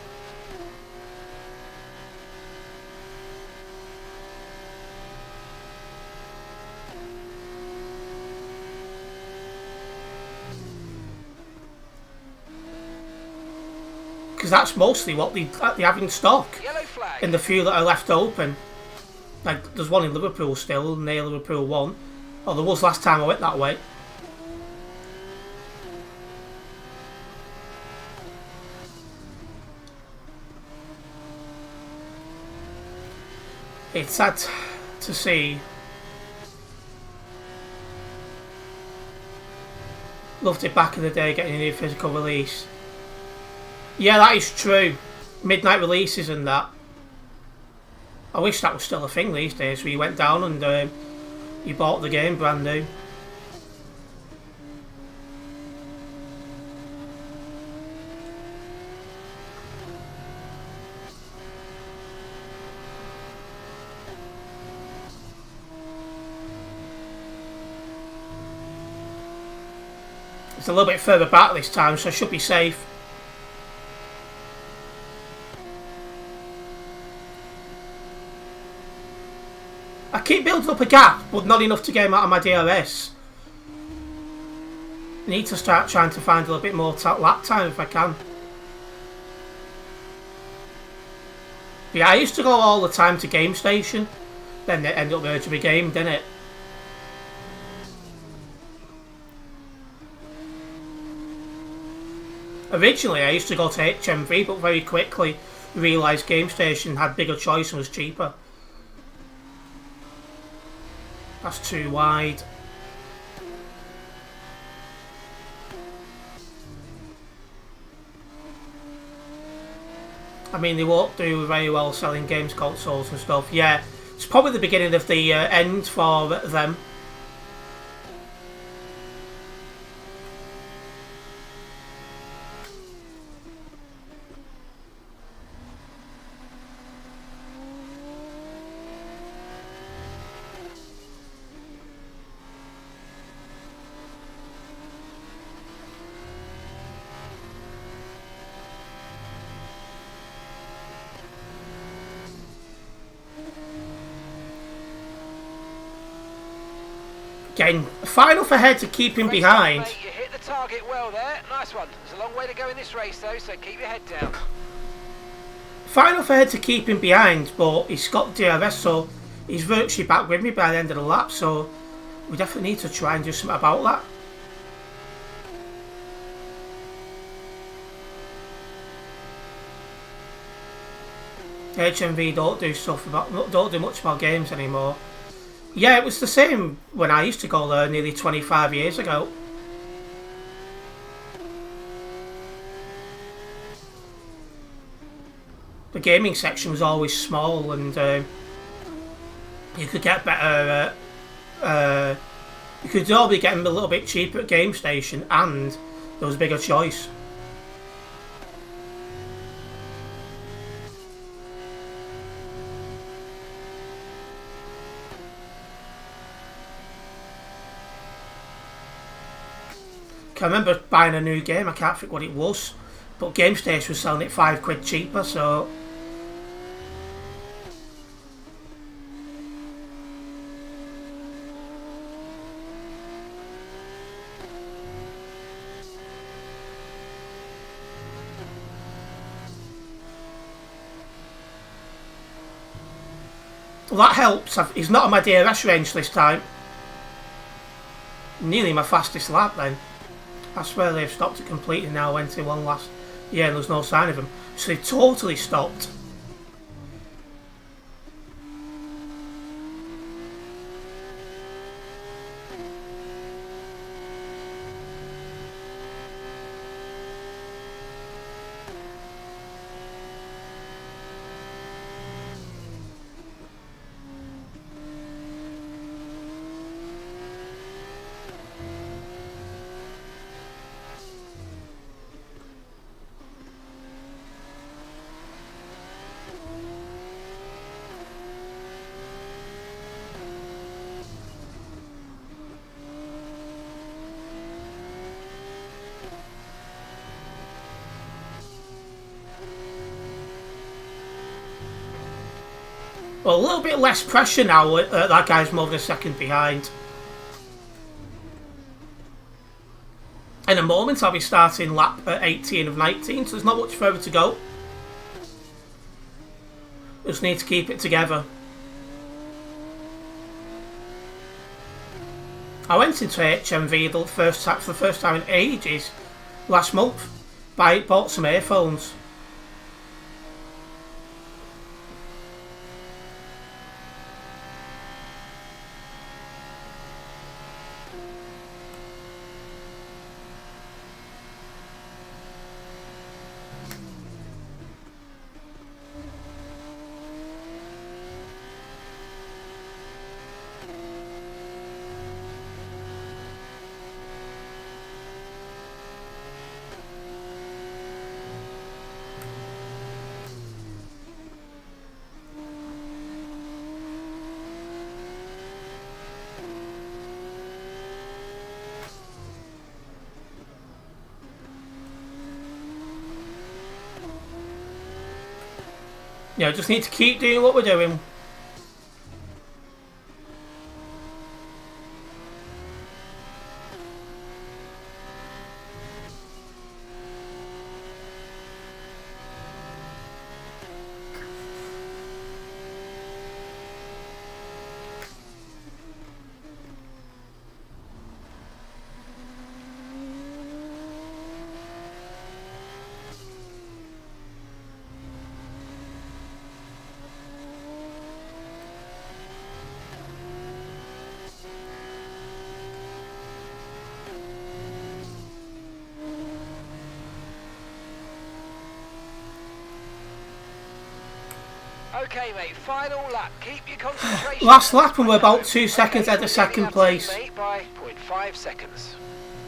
Because that's mostly what they have in stock. Yellow flag. In the few that are left open. Like, there's one in Liverpool still, near Liverpool 1. Oh, there was last time I went that way. It's sad to see. Loved it back in the day, getting a new physical release. Yeah, that is true. Midnight releases and that. I wish that was still a thing these days, where you went down and you bought the game brand new. It's a little bit further back this time, so I should be safe. I keep building up a gap, but not enough to get him out of my DRS. I need to start trying to find a little bit more lap time if I can. But yeah, I used to go all the time to Game Station. Then it ended up merging with Game, didn't it? Originally, I used to go to HMV, but very quickly realised Game Station had bigger choice and was cheaper. That's too wide. I mean, they won't do very well selling games consoles and stuff. Yeah, it's probably the beginning of the end for them. Getting far enough ahead to keep him behind. Mate, you hit the target well there. Nice one. There's a long way to go in this race though, so keep your head down. Far enough ahead to keep him behind, but he's got DRS, so he's virtually back with me by the end of the lap, so we definitely need to try and do something about that. HMV don't do much about games anymore. Yeah, it was the same when I used to go there nearly 25 years ago. The gaming section was always small, and you could get better. You could all be getting a little bit cheaper at Game Station, and there was a bigger choice. I remember buying a new game, I can't think what it was, but GameStation was selling it £5 cheaper, so... Well, that helps. He's not on my DRS range this time. Nearly my fastest lap then. I swear they've stopped it completely now. Went in one last... Yeah, and there's no sign of him. So they totally stopped. Well, a little bit less pressure now. That guy's more than a second behind. In a moment, I'll be starting lap 18 of 19, so there's not much further to go. Just need to keep it together. I went into HMV for the first time in ages last month. Bought some earphones. Yeah, just need to keep doing what we're doing. Okay, mate, final lap. Keep your concentration. Last lap and we're about 2 seconds ahead of second place. By 0.5 seconds.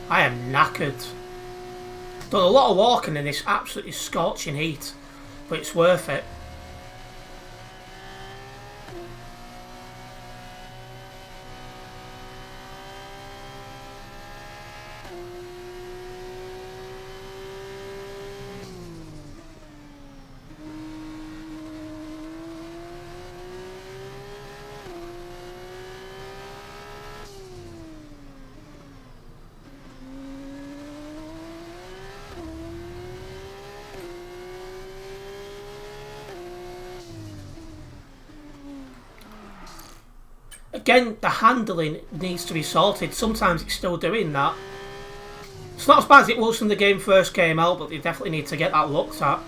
I am knackered. Done a lot of walking in this absolutely scorching heat, but it's worth it. Again, the handling needs to be sorted. Sometimes it's still doing that. It's not as bad as it was when the game first came out, but they definitely need to get that looked at.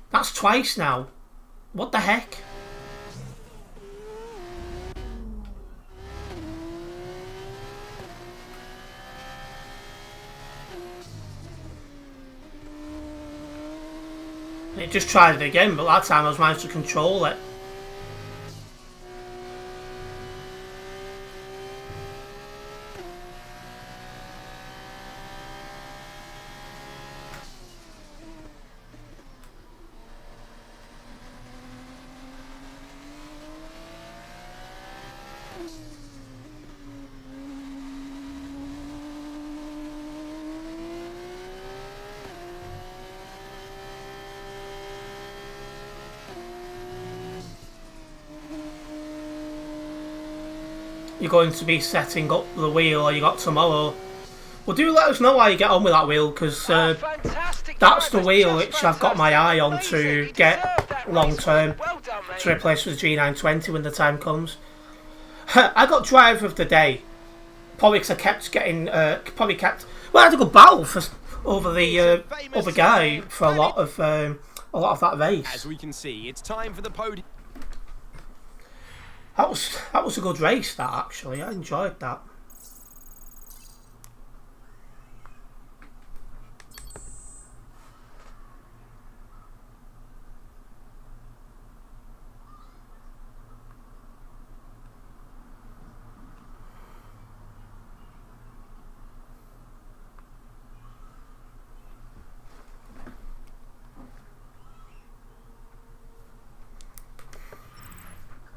That's twice now. What the heck? It just tried it again, but that time I was managed to control it. you're going to be setting up the wheel, or you got tomorrow. Well, do let us know how you get on with that wheel, because that's the wheel which I've got my eye on to get long term to replace with the G920 when the time comes. I got driver of the day, probably because I kept getting, well, I had a good battle over the other guy for a lot of that race. As we can see, it's time for the podium. That was a good race, that, actually. I enjoyed that.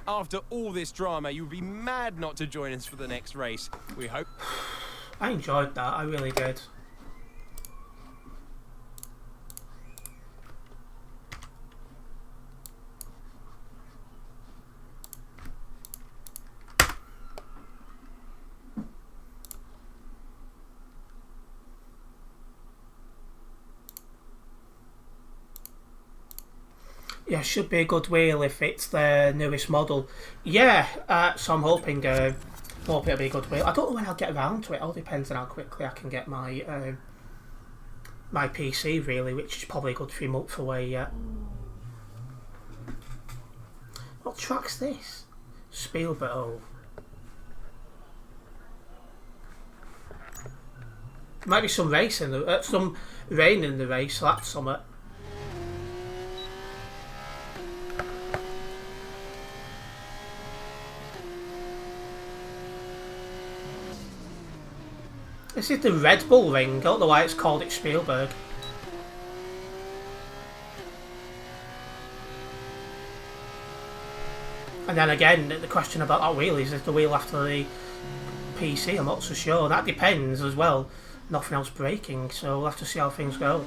After all this drama, you would be mad not to join us for the next race. We hope. I enjoyed that, I really did. Yeah, should be a good wheel if it's the newest model. Yeah, so I'm hoping it'll be a good wheel. I don't know when I'll get around to it. It all depends on how quickly I can get my my PC, really, which is probably a good few months away yet. What track's this? Spielberg. Oh. Might be some race in the some rain in the race. So that's something. This is the Red Bull ring. I don't know why it's called it Spielberg. And then again, the question about that wheel is the wheel after the PC? I'm not so sure. That depends as well. Nothing else breaking, so we'll have to see how things go.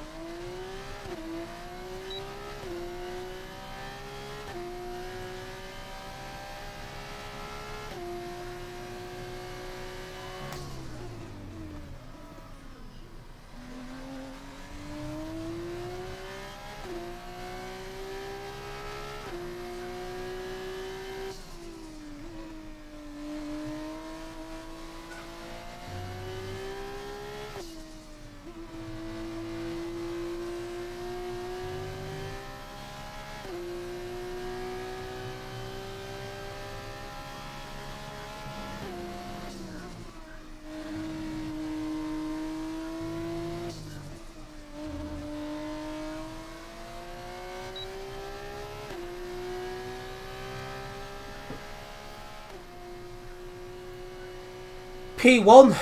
P1.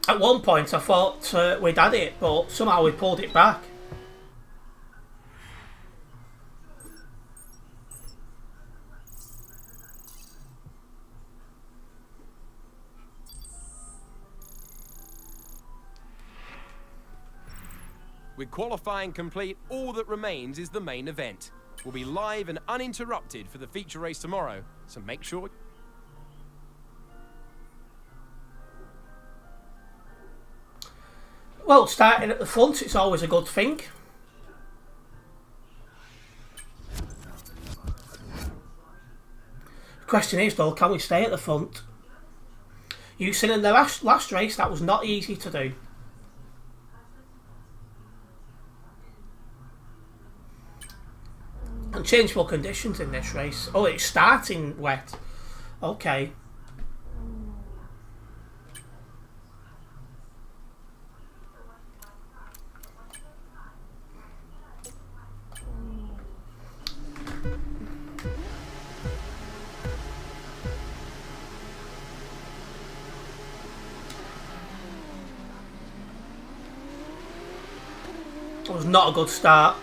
At one point I thought we'd had it, but somehow we pulled it back. With qualifying complete, all that remains is the main event. We'll be live and uninterrupted for the feature race tomorrow, so make sure... Well, starting at the front, it's always a good thing. The question is, though, can we stay at the front? You seen in the last race, that was not easy to do. And changeable conditions in this race. Oh, it's starting wet. Okay. It was not a good start.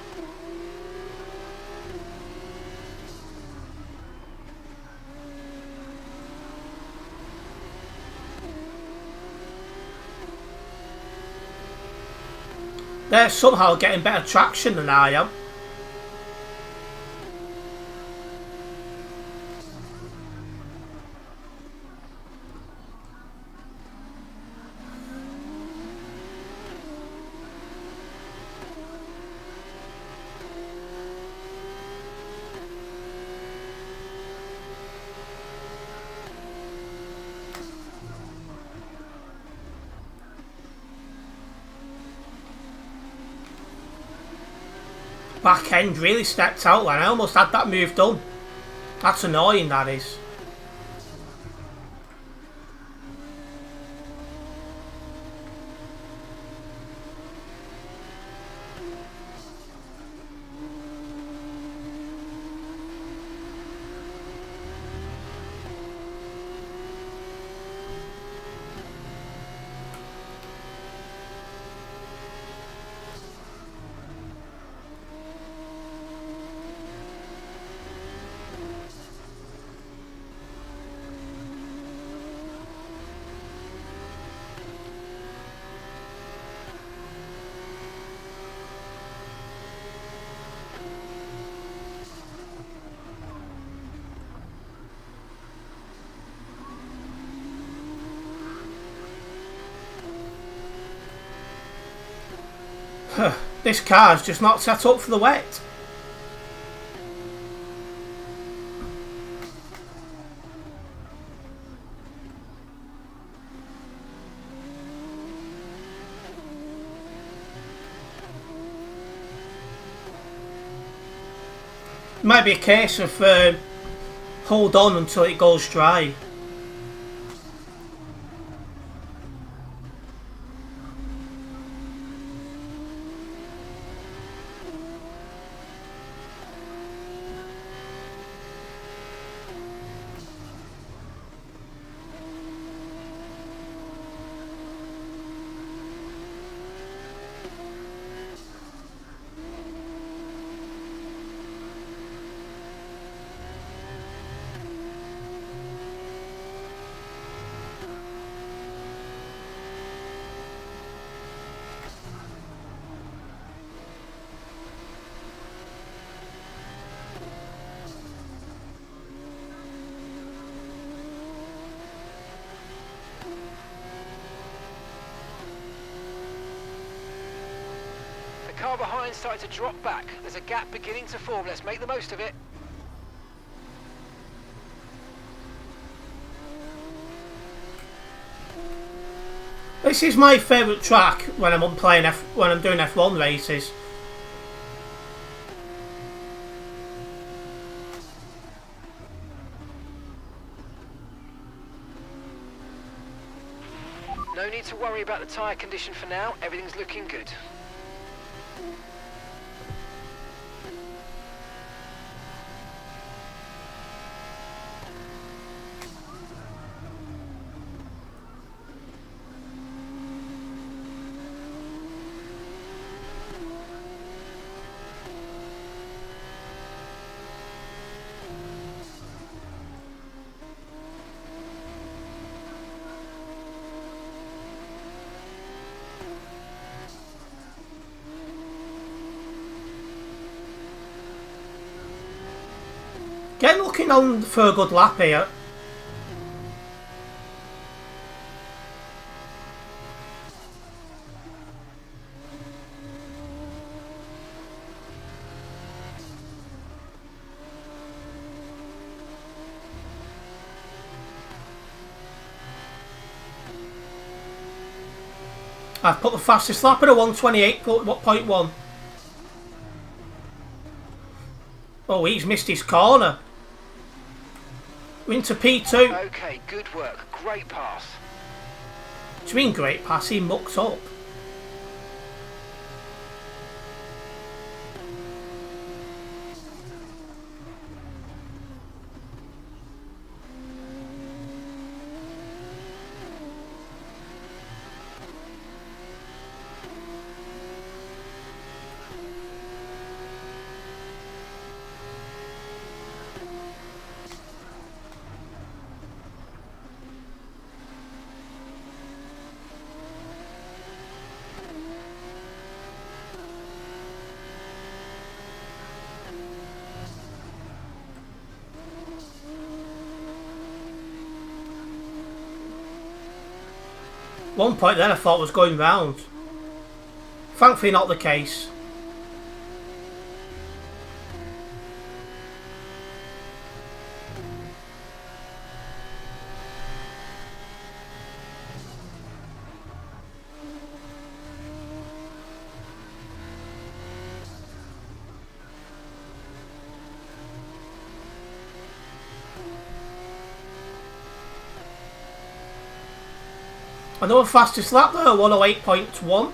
They're somehow getting better traction than I am. back end really stepped out when I almost had that move done. That's annoying, that is. This car's just not set up for the wet. Might be a case of hold on until it goes dry. The car behind started to drop back. There's a gap beginning to form. Let's make the most of it. This is my favourite track when I'm when I'm doing F1 races. No need to worry about the tyre condition for now. Everything's looking good. Get looking on for a good lap here. I've put the fastest lap at a 1:28.1. Oh, he's missed his corner. We're into P2. Okay, good work. Great pass. Do you mean great pass? He mucked up. One point then I thought was going round. Thankfully not the case. Another fastest lap there, 108.1.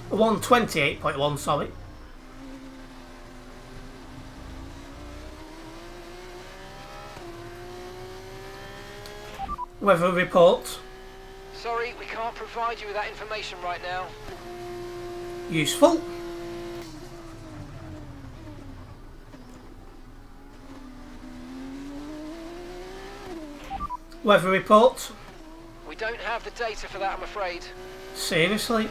128.1, sorry. Weather report. Sorry, we can't provide you with that information right now. Useful. Weather report. We don't have the data for that, I'm afraid. Seriously?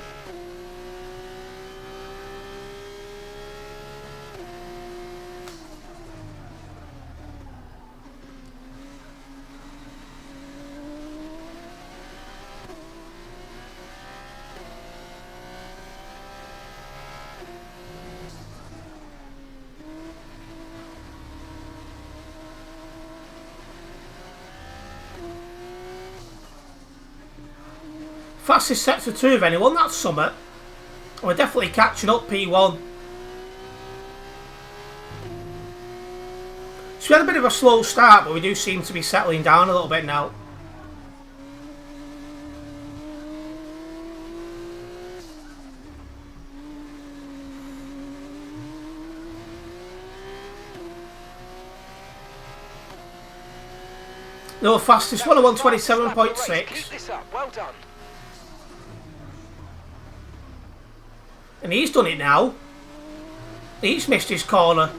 Fastest sector 2 of anyone, that's Summit. We're definitely catching up, P1. So we had a bit of a slow start, but we do seem to be settling down a little bit now. No, fastest one, 127.6. Keep this up, well done. And he's done it now. He's missed his corner.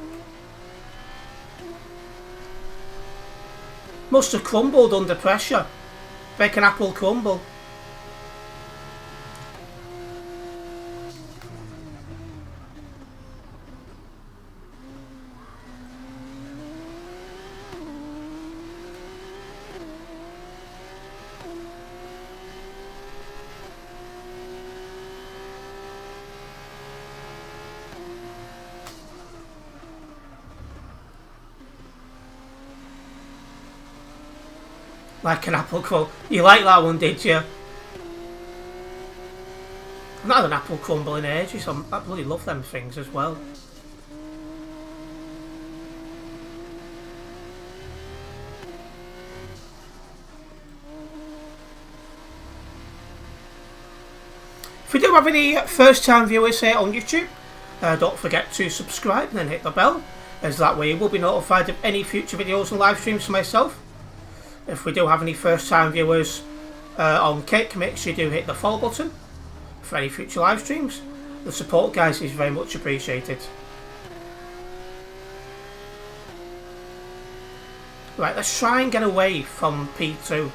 Must have crumbled under pressure. Make an apple crumble. Like an apple crumble. You like that one, did you? I've not had an apple crumble in ages. I bloody love them things as well. If we do have any first time viewers here on YouTube, don't forget to subscribe and then hit the bell, as that way you will be notified of any future videos and live streams from myself. If we do have any first time viewers on Kick, make sure you do hit the follow button for any future live streams. The support, guys, is very much appreciated. Right, let's try and get away from P2.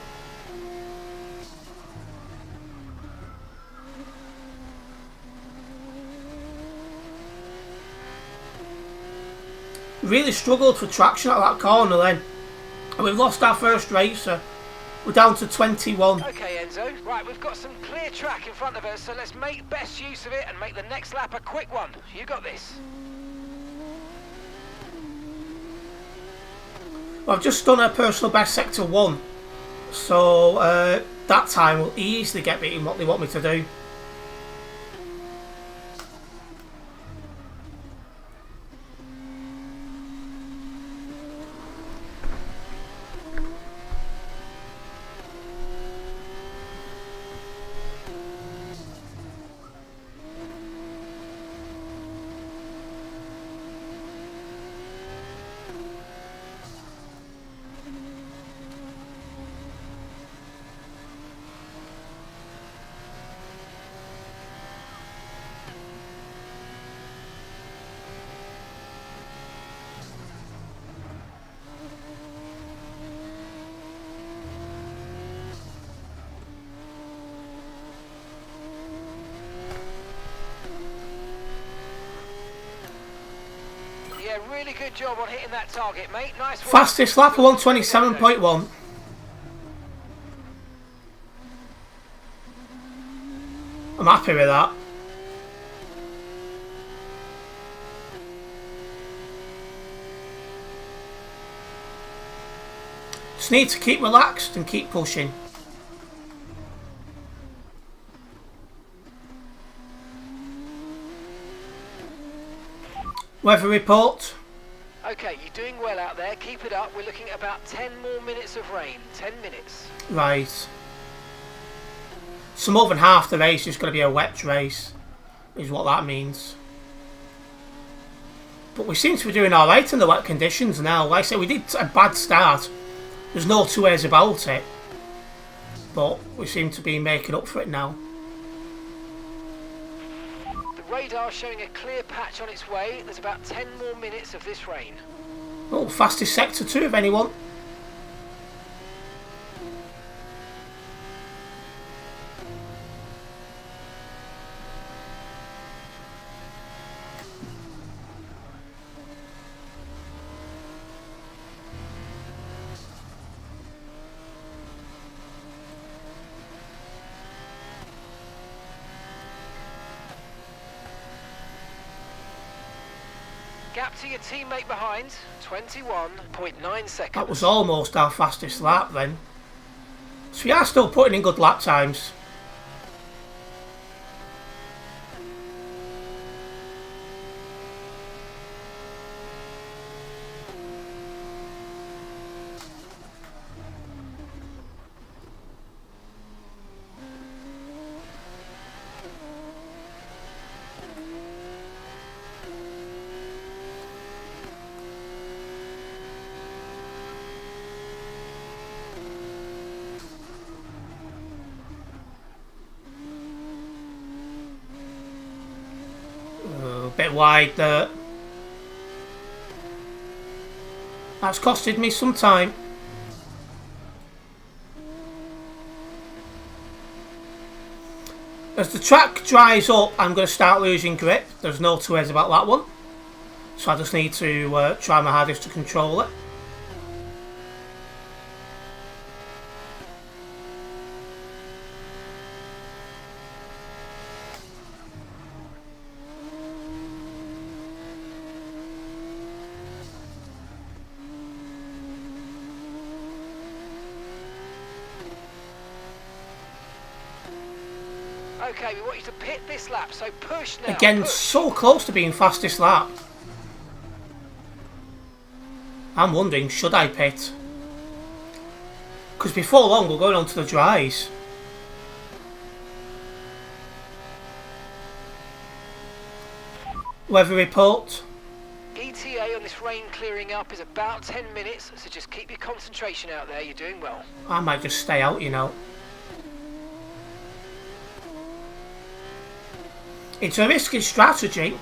Really struggled for traction at that corner then. And we've lost our first racer. We're down to 21. Okay, Enzo. Right, we've got some clear track in front of us, so let's make best use of it and make the next lap a quick one. You got this. Well, I've just done a personal best sector 1. So that time will easily get me in what they want me to do. Yeah, really good job on hitting that target, mate. Nice work. Fastest lap, 127.1. I'm happy with that. Just need to keep relaxed and keep pushing. Weather report. Okay, you're doing well out there. Keep it up. We're looking at about 10 more minutes of rain. 10 minutes. Right. So more than half the race is going to be a wet race, is what that means. But we seem to be doing alright in the wet conditions now. Like I said, we did a bad start. There's no two ways about it. But we seem to be making up for it now. The radar showing a clear patch on its way. There's about 10 more minutes of this rain. Oh, fastest sector 2 of anyone. Gap to your teammate behind, 21.9 seconds. That was almost our fastest lap then. So we are still putting in good lap times. Bit wide there. That's costed me some time. As the track dries up, I'm going to start losing grip. There's no two ways about that one. So I just need to try my hardest to control it. Okay, we want you to pit this lap, so push now. Again, push. so close to being fastest lap. I'm wondering, should I pit? Because before long we're going on to the dries. Weather report. ETA on this rain clearing up is about 10 minutes, so just keep your concentration out there. You're doing well. I might just stay out, you know. It's a risky strategy.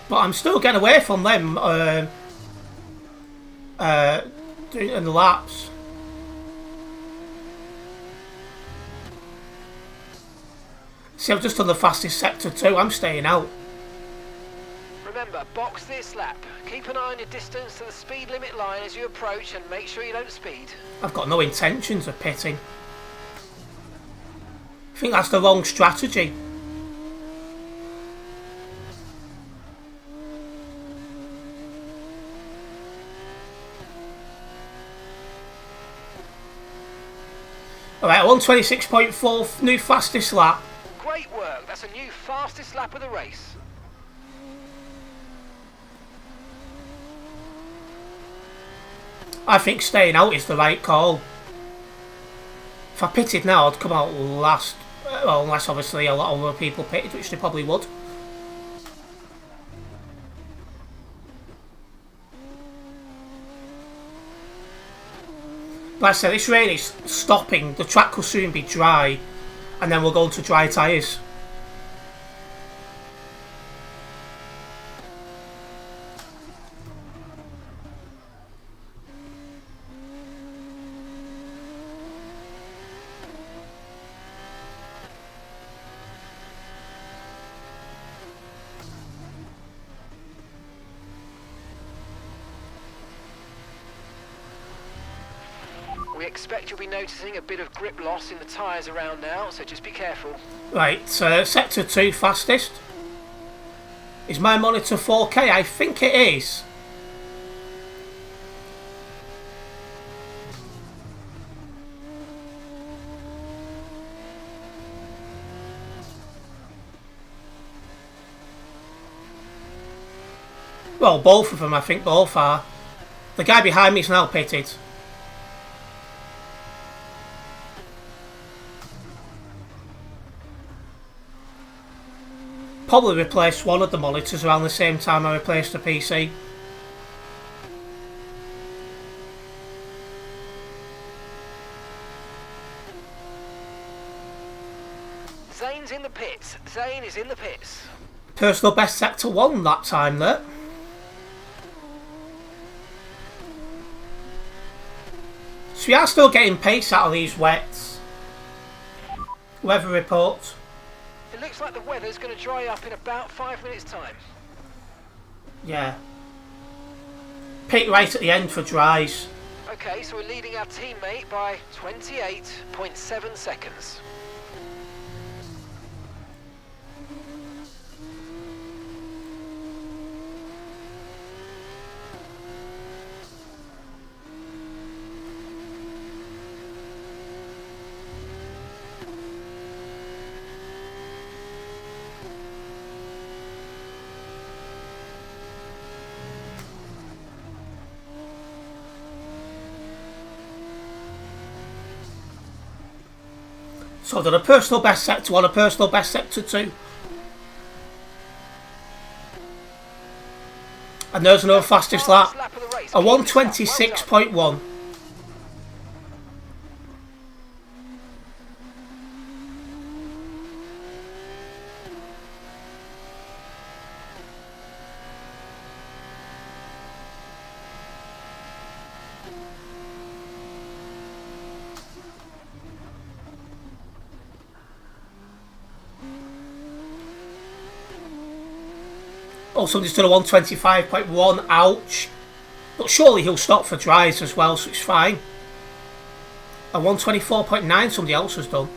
But I'm still getting away from them in the laps. See, I've just done the fastest sector too. I'm staying out. Remember, box this lap. Keep an eye on your distance to the speed limit line as you approach and make sure you don't speed. I've got no intentions of pitting. I think that's the wrong strategy. Alright, 126.4, new fastest lap. Great work. That's a new fastest lap of the race. I think staying out is the right call. If I pitted now, I'd come out last. Well, unless obviously a lot of other people pitted, which they probably would. Like I said, this rain is stopping. The track will soon be dry, and then we'll go to dry tyres. We expect you'll be noticing a bit of grip loss in the tyres around now, so just be careful. Right, sector 2 fastest. Is my monitor 4K? I think it is. Well, both of them, I think both are. The guy behind me is now pitted. Probably replaced one of the monitors around the same time I replaced the PC. Zane's in the pits. Zane is in the pits. Personal best sector 1 that time there. So we are still getting pace out of these wets. Weather report. It looks like the weather's going to dry up in about 5 minutes' time. Yeah. Pit right at the end for dries. Okay, so we're leading our teammate by 28.7 seconds. So I've done a personal best sector 1, a personal best sector 2. And there's another fastest lap. A 1:26.1. Oh, somebody's done a 1:25.1. Ouch. But surely he'll stop for dries as well, so it's fine. A 1:24.9 somebody else has done.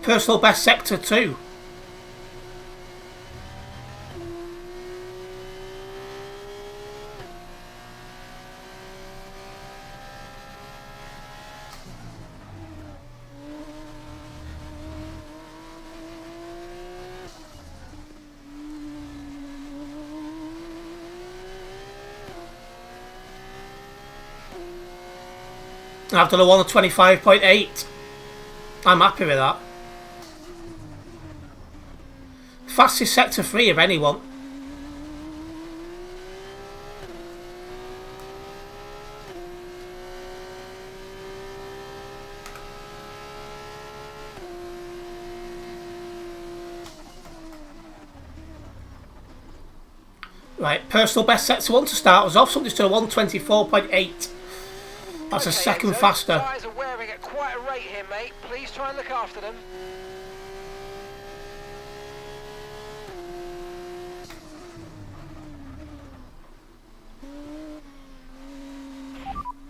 Personal best sector 2. And I've done a 1:25.8. I'm happy with that. Fastest sector 3 of anyone. Right, personal best sector 1 to start us off. Something's to a 1:24.8. That's a second faster. Tyres are wearing at quite a rate here, mate. Please try and look after them.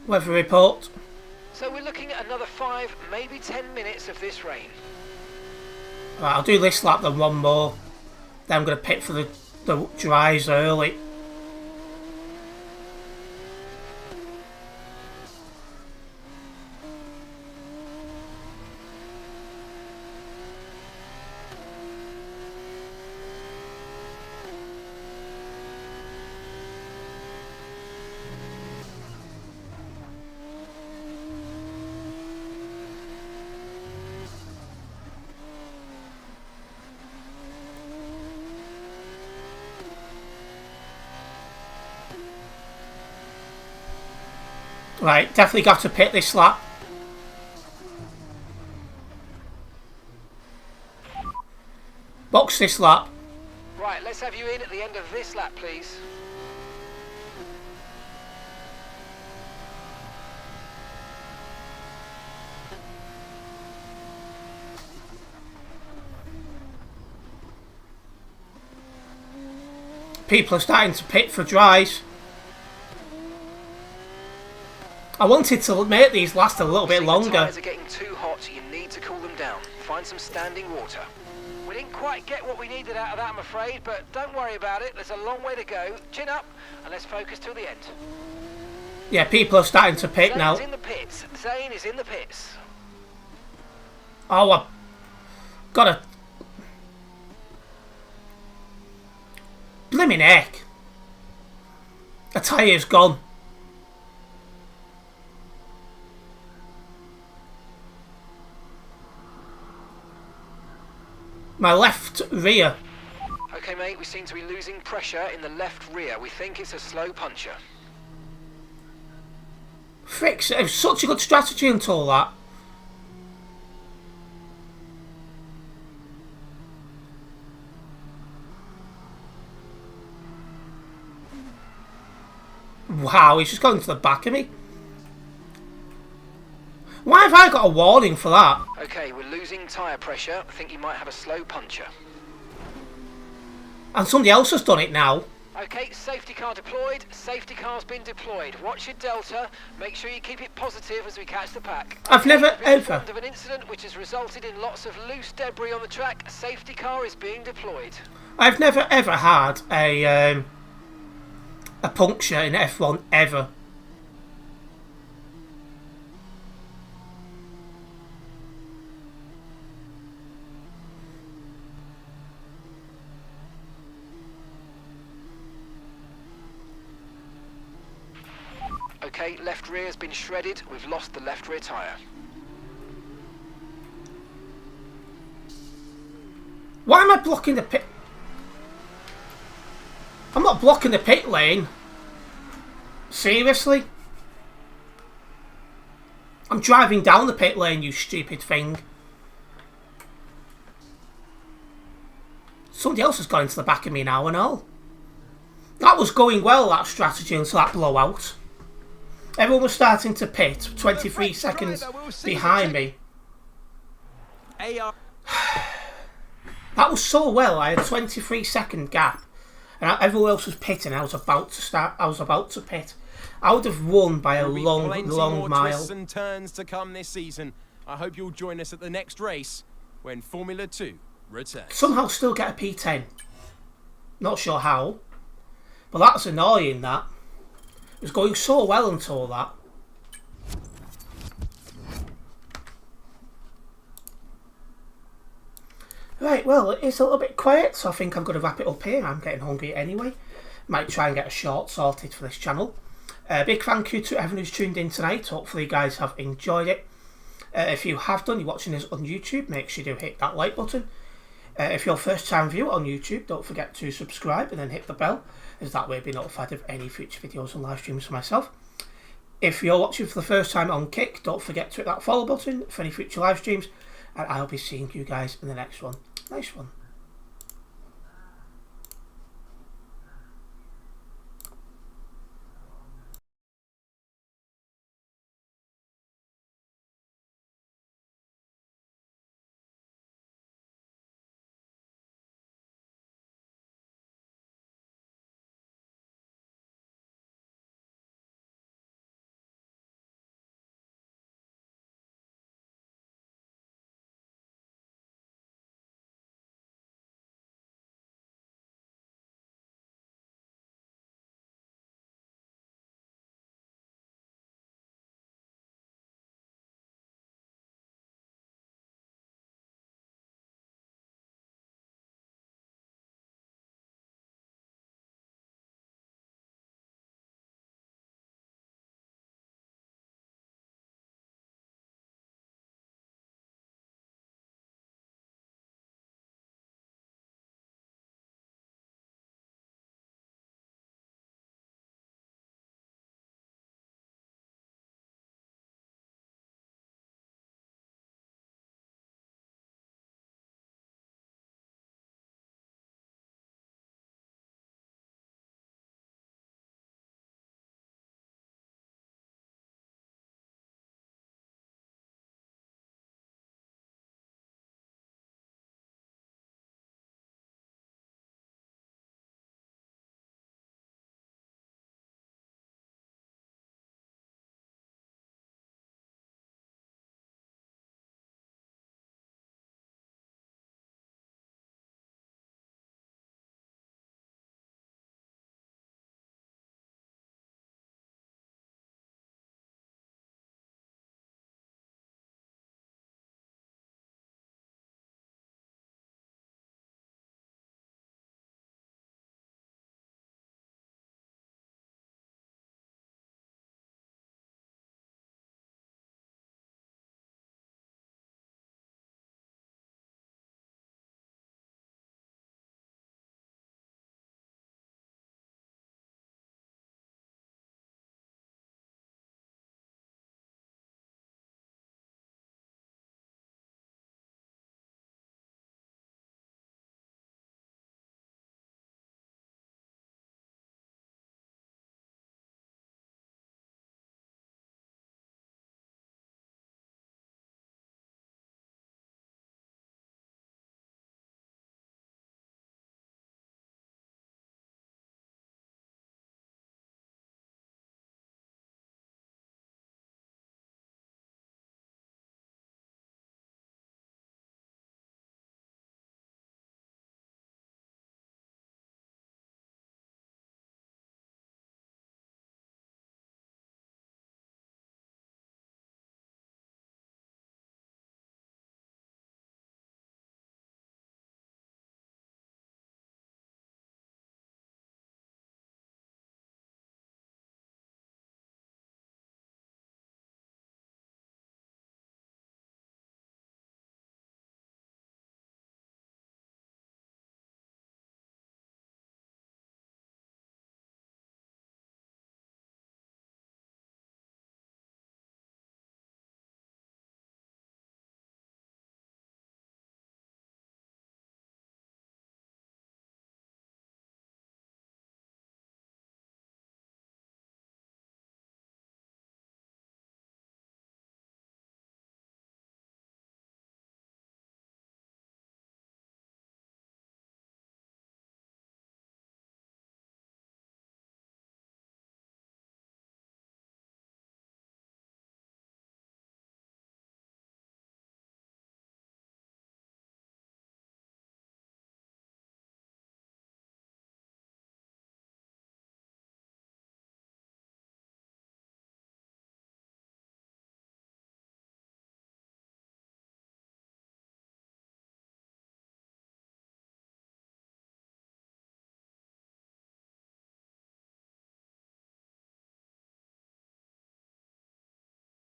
Weather report. So we're looking at another 5, maybe 10 minutes of this rain. Right, I'll do this lap then one more. Then I'm going to pit for the dries early. Right, definitely got to pit this lap. Box this lap. Right, let's have you in at the end of this lap, please. People are starting to pit for dries. I wanted to make these last a little bit The longer. tyres are getting too hot. You need to cool them down. Find some standing water. We didn't quite get what we needed out of that, I'm afraid, but don't worry about it. There's a long way to go. Chin up, and let's focus till the end. Yeah, people are starting to pit now. Zane's in the pits. Zane is in the pits. Oh, I've got a... Blimmin' heck. The tyre's gone. My left rear. Okay, mate, we seem to be losing pressure in the left rear. We think it's a slow puncher. Fricks, it was such a good strategy until that. Wow, he's just going to the back of me. Why have I got a warning for that? Okay, we're losing tyre pressure. I think you might have a slow puncher. And somebody else has done it now. Okay, safety car deployed. Safety car's been deployed. Watch your delta. Make sure you keep it positive as we catch the pack. I've never we've been ever... informed of an incident which has resulted in lots of loose debris on the track. A safety car is being deployed. I've never ever had a puncture in F1 ever. Okay, left rear has been shredded. We've lost the left rear tyre. Why am I blocking the pit? I'm not blocking the pit lane. Seriously? I'm driving down the pit lane, you stupid thing. Somebody else has gone into the back of me now and all. That was going well, that strategy, until that blowout. Everyone was starting to pit 23 seconds behind me. AR. That was so well. I had a 23-second gap, and everyone else was pitting. I was about to pit. I would have won by a long more mile. Twists and turns to come this season. I hope you'll join us at the next race when Formula 2 returns. Somehow still get a P10. Not sure how, but that's annoying. That it was going so well until that. Right, well, it's a little bit quiet, so I think I'm going to wrap it up here. I'm getting hungry anyway. Might try and get a short sorted for this channel. Big thank you to everyone who's tuned in tonight. Hopefully you guys have enjoyed it. If you have done, you're watching this on YouTube, make sure you do hit that like button. If you're a first time viewer on YouTube, don't forget to subscribe and then hit the bell, as that way you'll be notified of any future videos and live streams for myself. If you're watching for the first time on Kick, don't forget to hit that follow button for any future live streams, and I'll be seeing you guys in the next one. Nice one.